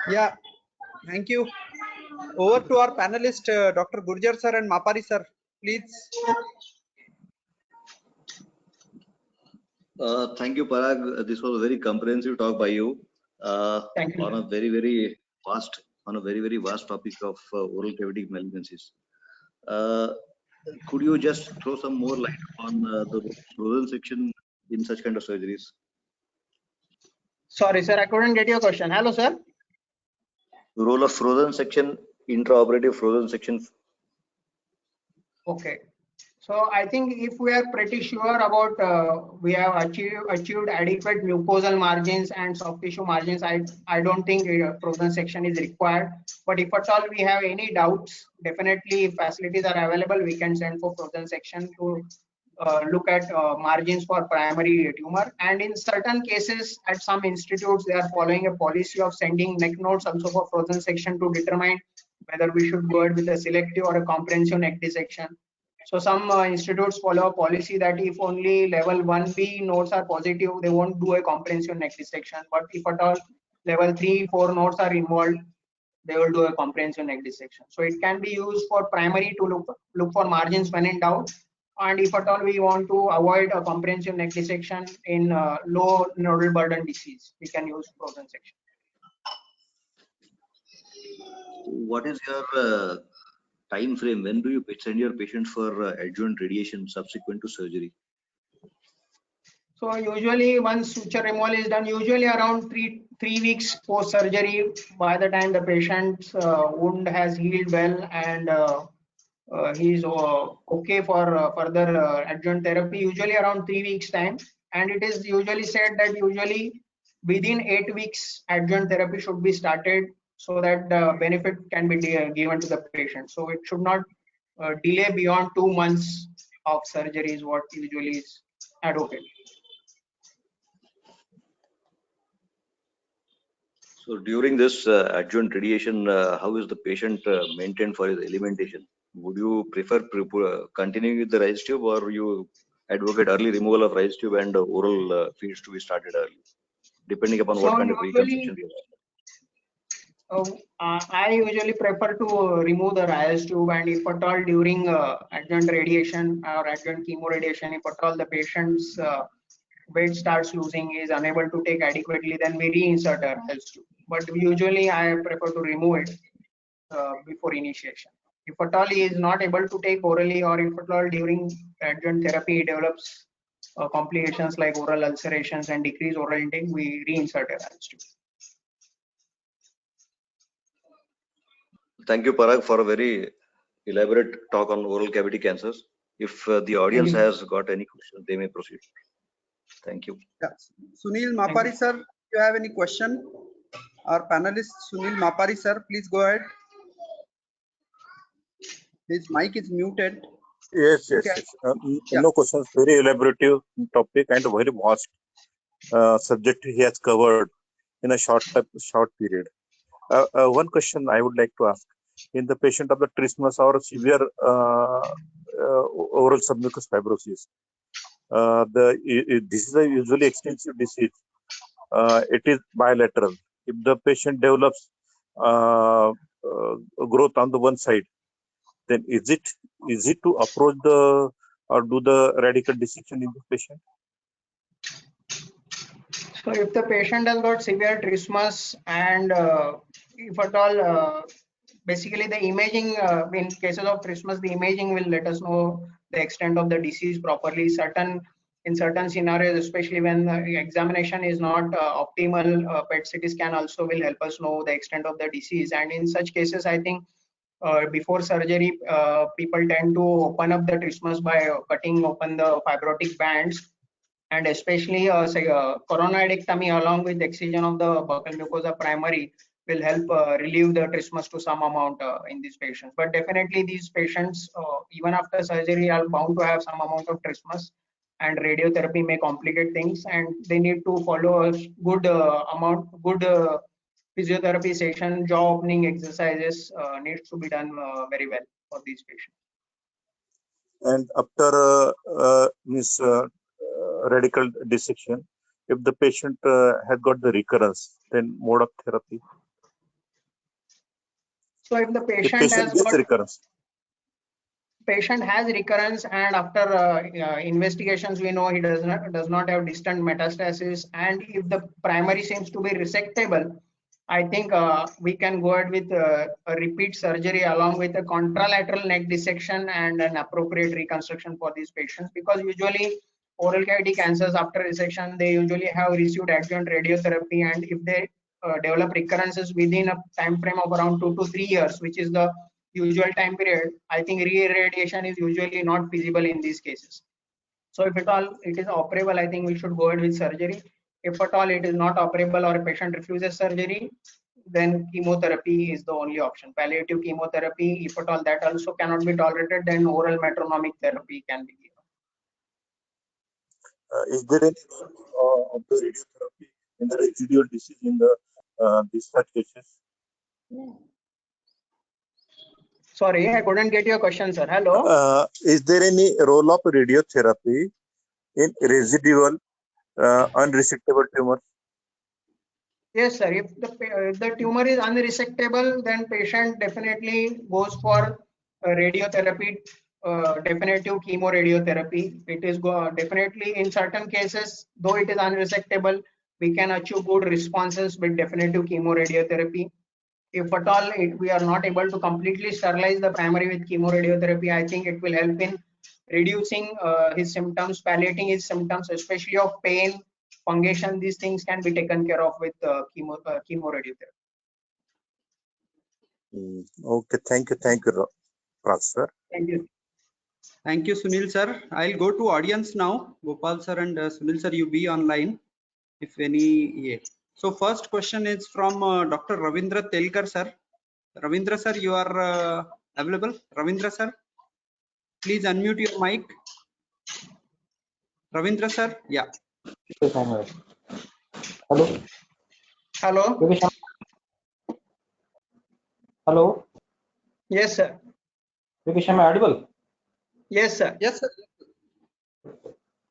Yeah, thank you. Over to our panelist, Dr. Gurjar sir and Mapari sir, please. Thank you, Parag. This was a very comprehensive talk by you. Thank you. On a very vast topic of oral cavity malignancies. Could you just throw some more light on the frozen section in such kind of surgeries? Sorry, sir, I couldn't get your question. Hello, sir. The role of frozen section, intraoperative frozen sections. Okay. So I think if we are pretty sure about we have achieved adequate mucosal margins and soft tissue margins, I don't think a frozen section is required. But if at all we have any doubts, definitely if facilities are available, we can send for frozen section to look at margins for primary tumor. And in certain cases, at some institutes, they are following a policy of sending neck nodes also for frozen section to determine whether we should go ahead with a selective or a comprehensive neck dissection. So some institutes follow a policy that if only level 1B nodes are positive, they won't do a comprehensive neck dissection. But if at all level 3, 4 nodes are involved, they will do a comprehensive neck dissection. So it can be used for primary to look for margins when in doubt. And if at all we want to avoid a comprehensive neck dissection in low nodal burden disease, we can use frozen section. what is your time frame? When do you send your patients for adjuvant radiation subsequent to surgery? So usually once suture removal is done, usually around three weeks post surgery, by the time the patient's wound has healed well and he's okay for further adjuvant therapy, usually around 3 weeks time. And it is usually said that usually within 8 weeks adjuvant therapy should be started so that the benefit can be given to the patient. So it should not delay beyond 2 months of surgery is what usually is advocated. So during this adjuvant radiation, how is the patient maintained for his alimentation? Would you prefer continuing with the RISE tube, or you advocate early removal of RISE tube and oral feeds to be started early, depending upon what kind of reconstruction you have? I usually prefer to remove the RISE tube, and if at all during adjuvant radiation or adjuvant chemoradiation, if at all the patient's weight starts losing, is unable to take adequately, then we reinsert a RISE tube. But usually I prefer to remove it before initiation. If at all he is not able to take orally, or if at all during adjuvant therapy he develops complications like oral ulcerations and decreased oral intake, we reinsert a RISE tube. Thank you, Parag, for a very elaborate talk on oral cavity cancers. If the audience has got any questions, they may proceed. Thank you. Yeah. Sunil Mapari, sir, if you have any question? Our panelist Sunil Mapari, sir, please go ahead. His mic is muted. Yes. No questions. Very elaborative topic and very vast subject he has covered in a short period. One question I would like to ask: in the patient of the trismus or severe oral submucous fibrosis, this is a usually extensive disease. It is bilateral. If the patient develops growth on the one side, then is it to approach the or do the radical dissection in the patient? So if the patient has got severe trismus, and if at all, basically the imaging in cases of trismus, the imaging will let us know the extent of the disease properly. In certain scenarios, especially when the examination is not optimal, PET CT scan also will help us know the extent of the disease. And in such cases, I think before surgery, people tend to open up the trismus by cutting open the fibrotic bands, and especially coronoidectomy along with excision of the buccal mucosa primary will help relieve the trismus to some amount in these patients. But definitely these patients, even after surgery, are bound to have some amount of trismus, and radiotherapy may complicate things, and they need to follow a good physiotherapy session. Jaw opening exercises needs to be done very well for these patients. And after radical dissection, if the patient has got the recurrence, then mode of therapy? So if the patient has recurrence, and after investigations we know he does not have distant metastasis, and if the primary seems to be resectable, I think we can go ahead with a repeat surgery along with a contralateral neck dissection and an appropriate reconstruction for these patients, because usually oral cavity cancers after resection, they usually have received adjuvant radiotherapy, and if they develop recurrences within a time frame of around 2 to 3 years, which is the usual time period, I think re-irradiation is usually not feasible in these cases. So if at all it is operable, I think we should go ahead with surgery. If at all it is not operable or a patient refuses surgery, then chemotherapy is the only option. Palliative chemotherapy, if at all that also cannot be tolerated, then oral metronomic therapy can be given. Is there any of the radiotherapy in the residual disease in these such cases? Sorry, I couldn't get your question, sir. Hello. Is there any role of radiotherapy in residual unresectable tumors? Yes, sir. If the tumor is unresectable, then patient definitely goes for radiotherapy, definitive chemoradiotherapy. It is definitely in certain cases, though it is unresectable, we can achieve good responses with definitive chemoradiotherapy. if at all we are not able to completely sterilize the primary with chemoradiotherapy, I think it will help in reducing his symptoms, palliating his symptoms, especially of pain, fungation. These things can be taken care of with chemoradiotherapy. Okay, thank you, Professor. Thank you. Thank you, Sunil sir. I'll go to audience now. Gopal sir and Sunil sir, you be online if any. Yeah. So first question is from Dr. Ravindra Telkar sir. Ravindra sir, you are available. Ravindra sir, please unmute your mic. Ravindra sir, yeah. Hello. Hello. Hello. Yes, sir. Yogesh, am I audible? Yes, sir. Yes, sir.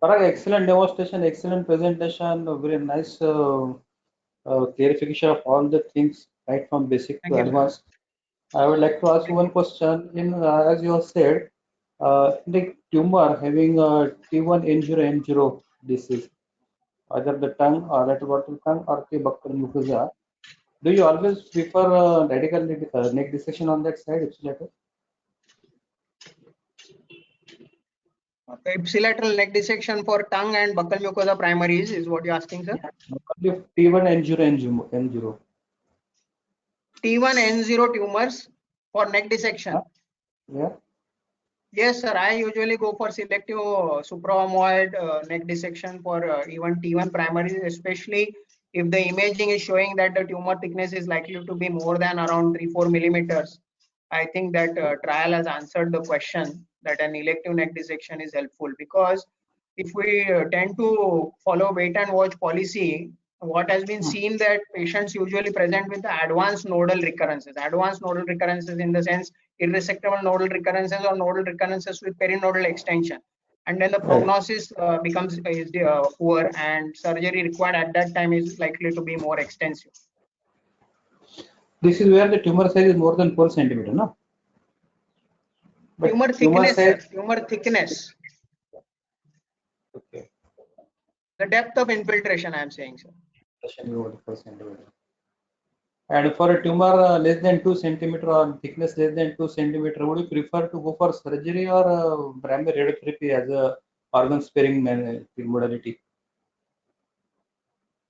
Parag, excellent demonstration, excellent presentation, very nice clarification of all the things right from basic to advanced. I would like to ask you one question. In as you have said, the tumor having T1N0N0 disease, either the tongue or lateral bottom tongue or the buccal mucosa, do you always prefer radical neck dissection on that side, ipsilateral? Ipsilateral neck dissection for tongue and buccal mucosa primaries is what you're asking, sir? T1N0N0. T1N0 tumors for neck dissection. Yeah. Yes, sir. I usually go for selective supraomoid neck dissection for even T1 primaries, especially if the imaging is showing that the tumor thickness is likely to be more than around 3-4 millimeters. I think that trial has answered the question that an elective neck dissection is helpful, because if we tend to follow wait and watch policy, what has been seen that patients usually present with the advanced nodal recurrences. Advanced nodal recurrences in the sense irresectable nodal recurrences or nodal recurrences with perinodal extension. And then the prognosis becomes poor, and surgery required at that time is likely to be more extensive. This is where the tumor size is more than 4 centimeter, no? But tumor thickness, size... sir. Tumor thickness. Okay. The depth of infiltration, I am saying, sir. And for a tumor less than 2 centimeter or thickness less than 2 centimeter, would you prefer to go for surgery or primary radiotherapy as a organ sparing modality?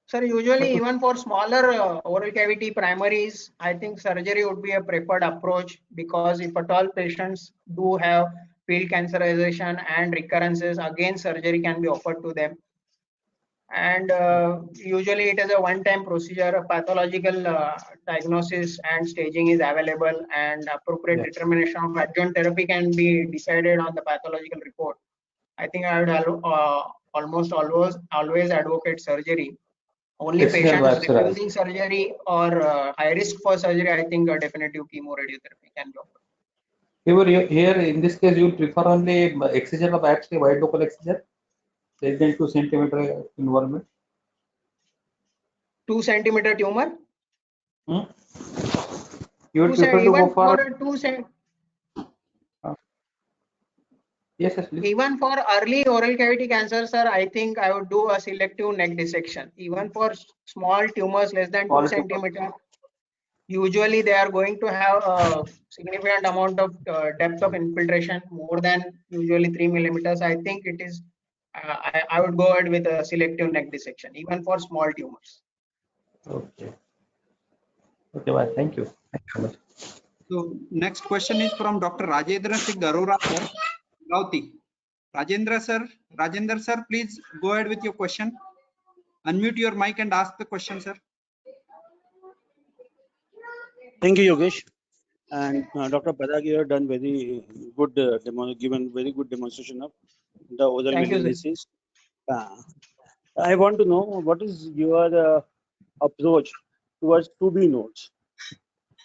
Sir, usually even for smaller oral cavity primaries, I think surgery would be a preferred approach, because if at all patients do have field cancerization and recurrences, again surgery can be offered to them. And usually it is a one-time procedure. A pathological diagnosis and staging is available, and appropriate determination of adjuvant therapy can be decided on the pathological report. I think I would almost always advocate surgery. Only patients refusing surgery or high risk for surgery, I think a definitive chemoradiotherapy can be offered. Here in this case, you prefer only excision of biopsy, wide local excision, less than 2 centimeter involvement. 2 centimeter tumor? You would prefer to go for yes, please. Even for early oral cavity cancer, sir, I think I would do a selective neck dissection. Even for small tumors less than 2 centimeter, usually they are going to have a significant amount of depth of infiltration, more than usually 3 millimeters. I think it is, I would go ahead with a selective neck dissection, even for small tumors. Okay. Okay, bye. Thank you. Thank you so much. So next question is from Dr. Rajendra Singh Arora sir. Rajendra sir, please go ahead with your question. Unmute your mic and ask the question, sir. Thank you, Yogesh. And Dr. Padak, you have done very good, given very good demonstration of the oral disease. I want to know what is your approach towards 2B nodes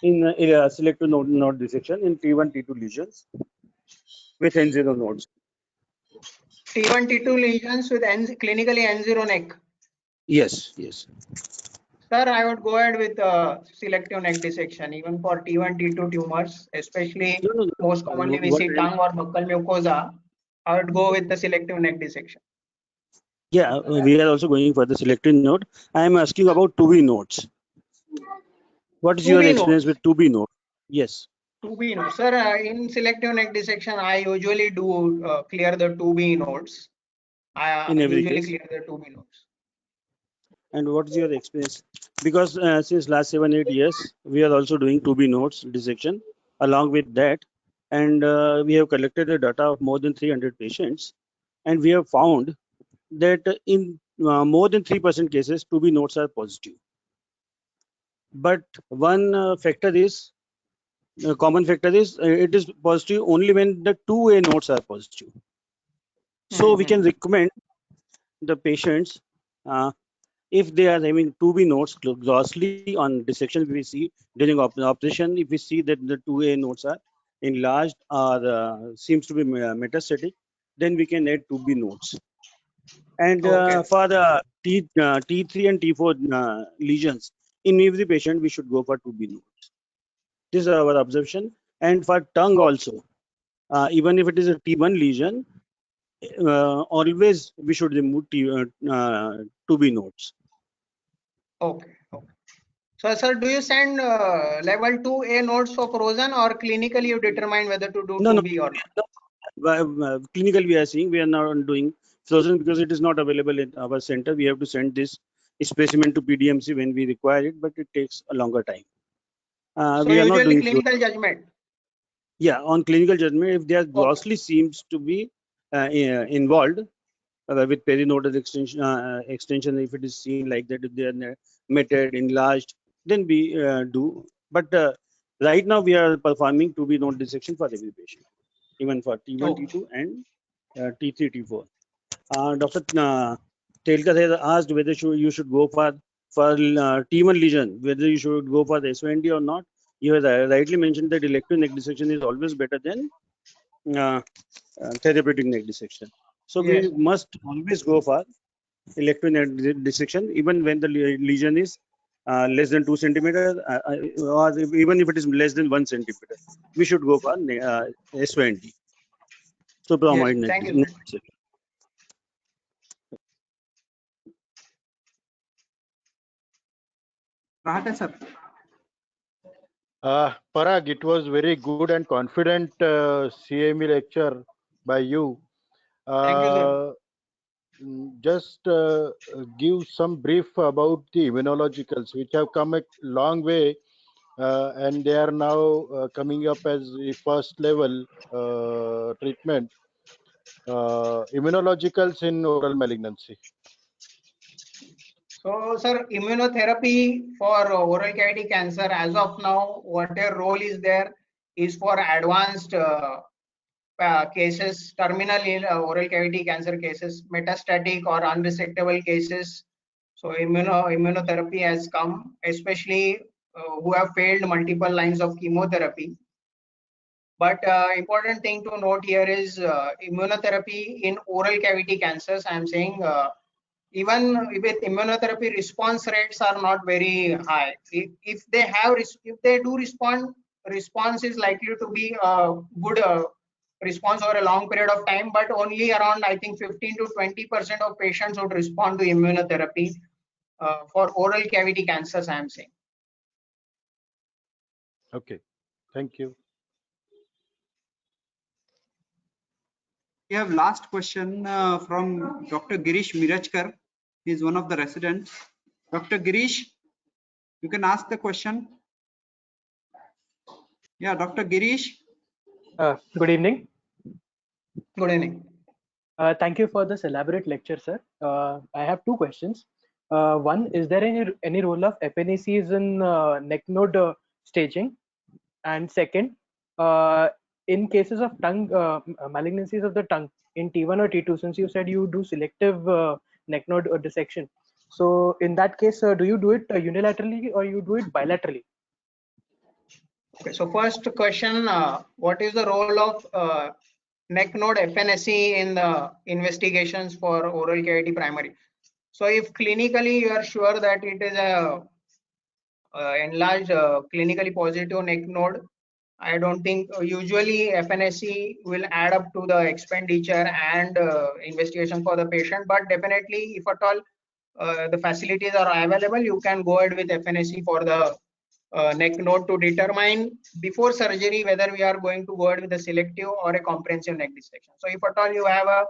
in selective node dissection in T1, T2 lesions with N0 nodes. T1, T2 lesions with clinically N0 neck. Yes, yes. Sir, I would go ahead with selective neck dissection, even for T1, T2 tumors, especially most commonly we see tongue or buccal mucosa. I would go with the selective neck dissection. Yeah, we are also going for the selective node. I am asking about 2B nodes. What is your 2B experience nodes. with 2B node? Yes. 2B nodes. Sir, in selective neck dissection, I usually do clear the 2B nodes. I In every usually case. clear the 2B nodes. And what is your experience? Because since last 7-8 years, we are also doing 2B nodes dissection along with that. And we have collected the data of more than 300 patients. And we have found that in more than 3% cases, 2B nodes are positive. But one factor is, common factor is, it is positive only when the 2A nodes are positive. So we can recommend the patients, if they are having 2B nodes grossly on dissection, we see during operation, if we see that the 2A nodes are enlarged or seems to be metastatic, then we can add 2B nodes. And for the T3 and T4 lesions, in every patient, we should go for 2B nodes. This is our observation. And for tongue also, even if it is a T1 lesion, always we should remove 2B nodes. Okay. So, sir, do you send level 2A nodes for frozen, or clinically you determine whether to do 2B or not? Clinical we are seeing, we are not doing frozen because it is not available in our center. We have to send this specimen to PDMC when we require it, but it takes a longer time. So we are not usually doing clinical judgment. Yeah, on clinical judgment, if they are grossly seems to be involved with perinodal extension, if it is seen like that, if they are meted, enlarged, then we do. But right now we are performing 2B node dissection for every patient, even for T1, T2, and T3, T4. Dr. Telkar has asked whether you should go for T1 lesion, whether you should go for the SOND or not. You have rightly mentioned that elective neck dissection is always better than therapeutic neck dissection. So Yes. we must always go for elective neck dissection, even when the lesion is less than 2 centimeters, or even if it is less than 1 centimeter, we should go for SOND. So Yes, thank you. Sir. Parag, it was very good and confident CME lecture by you. Thank you, sir. Just give some brief about the immunologicals, which have come a long way, and they are now coming up as the first level treatment. Immunologicals in oral malignancy. So, sir, immunotherapy for oral cavity cancer, as of now, what their role is there is for advanced cases, terminal oral cavity cancer cases, metastatic or unresectable cases. So, immunotherapy has come, especially who have failed multiple lines of chemotherapy. But important thing to note here is immunotherapy in oral cavity cancers. I am saying even with immunotherapy, response rates are not very high. If they do respond, response is likely to be a good response over a long period of time, but only around, I think, 15 to 20% of patients would respond to immunotherapy for oral cavity cancers, I am saying. Okay, thank you. We have last question from Dr. Girish Mirajkar. He is one of the residents. Dr. Girish, you can ask the question. Yeah, Dr. Girish. Good evening. Good evening. Thank you for this elaborate lecture, sir. I have two questions. One, is there any role of FNACs in neck node staging? And second, in cases of tongue malignancies of the tongue in T1 or T2, since you said you do selective neck node dissection, so in that case, do you do it unilaterally or you do it bilaterally? Okay, so first question, what is the role of neck node FNAC in the investigations for oral cavity primary? So if clinically you are sure that it is a enlarged clinically positive neck node, I don't think usually FNAC will add up to the expenditure and investigation for the patient, but definitely if at all the facilities are available, you can go ahead with FNAC for the neck node to determine before surgery whether we are going to go ahead with a selective or a comprehensive neck dissection. So if at all you have a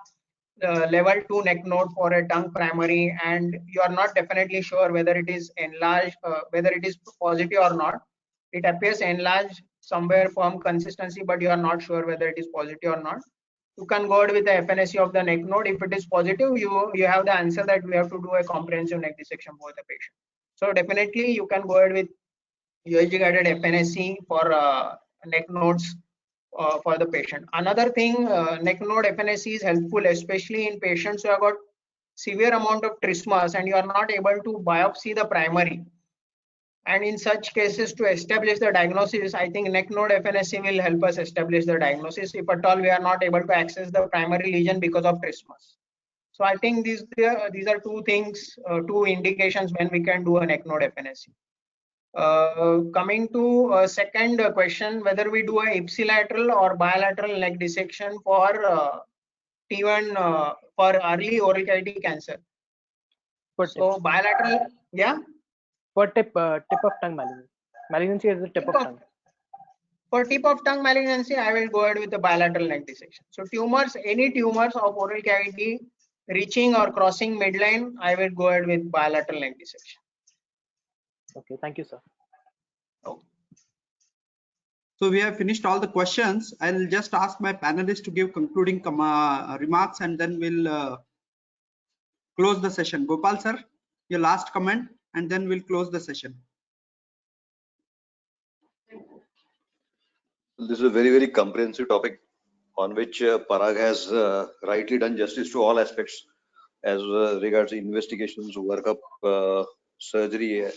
level 2 neck node for a tongue primary and you are not definitely sure whether it is enlarged, whether it is positive or not, it appears enlarged somewhere form consistency, but you are not sure whether it is positive or not, you can go ahead with the FNSE of the neck node. If it is positive, you have the answer that we have to do a comprehensive neck dissection for the patient. So definitely you can go ahead with USG guided FNSE for neck nodes for the patient. Another thing, neck node FNSE is helpful, especially in patients who have got severe amount of trismus and you are not able to biopsy the primary. And in such cases, to establish the diagnosis, I think neck node FNSE will help us establish the diagnosis if at all we are not able to access the primary lesion because of trismus. So I think these are two things, two indications when we can do a neck node FNSE. Coming to second question, whether we do a ipsilateral or bilateral neck dissection for T1 for early oral cavity cancer. So bilateral, yeah. For tip of tongue malignancy. Malignancy is the tip of tongue. For tip of tongue malignancy, I will go ahead with the bilateral neck dissection. So tumors, any tumors of oral cavity reaching or crossing midline, I will go ahead with bilateral neck dissection. Okay, thank you, sir. Okay. So we have finished all the questions. I'll just ask my panelists to give concluding remarks and then we'll close the session. Gopal sir, your last comment and then we'll close the session. This is a very, very comprehensive topic on which Parag has rightly done justice to all aspects as regards investigations, workup, surgery,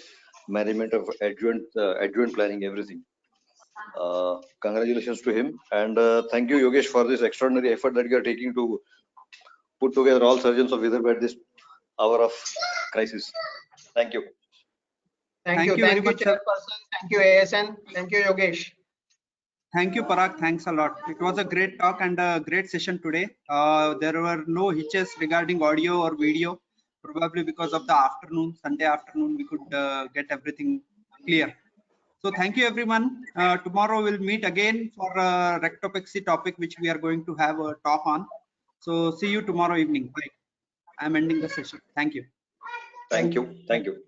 management of adjuvant planning, everything. Congratulations to him, and thank you, Yogesh, for this extraordinary effort that you are taking to put together all surgeons of Vidarbha at this hour of crisis. Thank you. Thank you very much, Chairperson. Thank you, ASN. Thank you, Yogesh. Thank you, Parag. Thanks a lot. It was a great talk and a great session today. There were no hitches regarding audio or video, probably because of the afternoon, Sunday afternoon, we could get everything clear. So thank you, everyone. Tomorrow we'll meet again for a rectopexy topic, which we are going to have a talk on. So see you tomorrow evening. Bye. I'm ending the session. Thank you. Thank you. Thank you.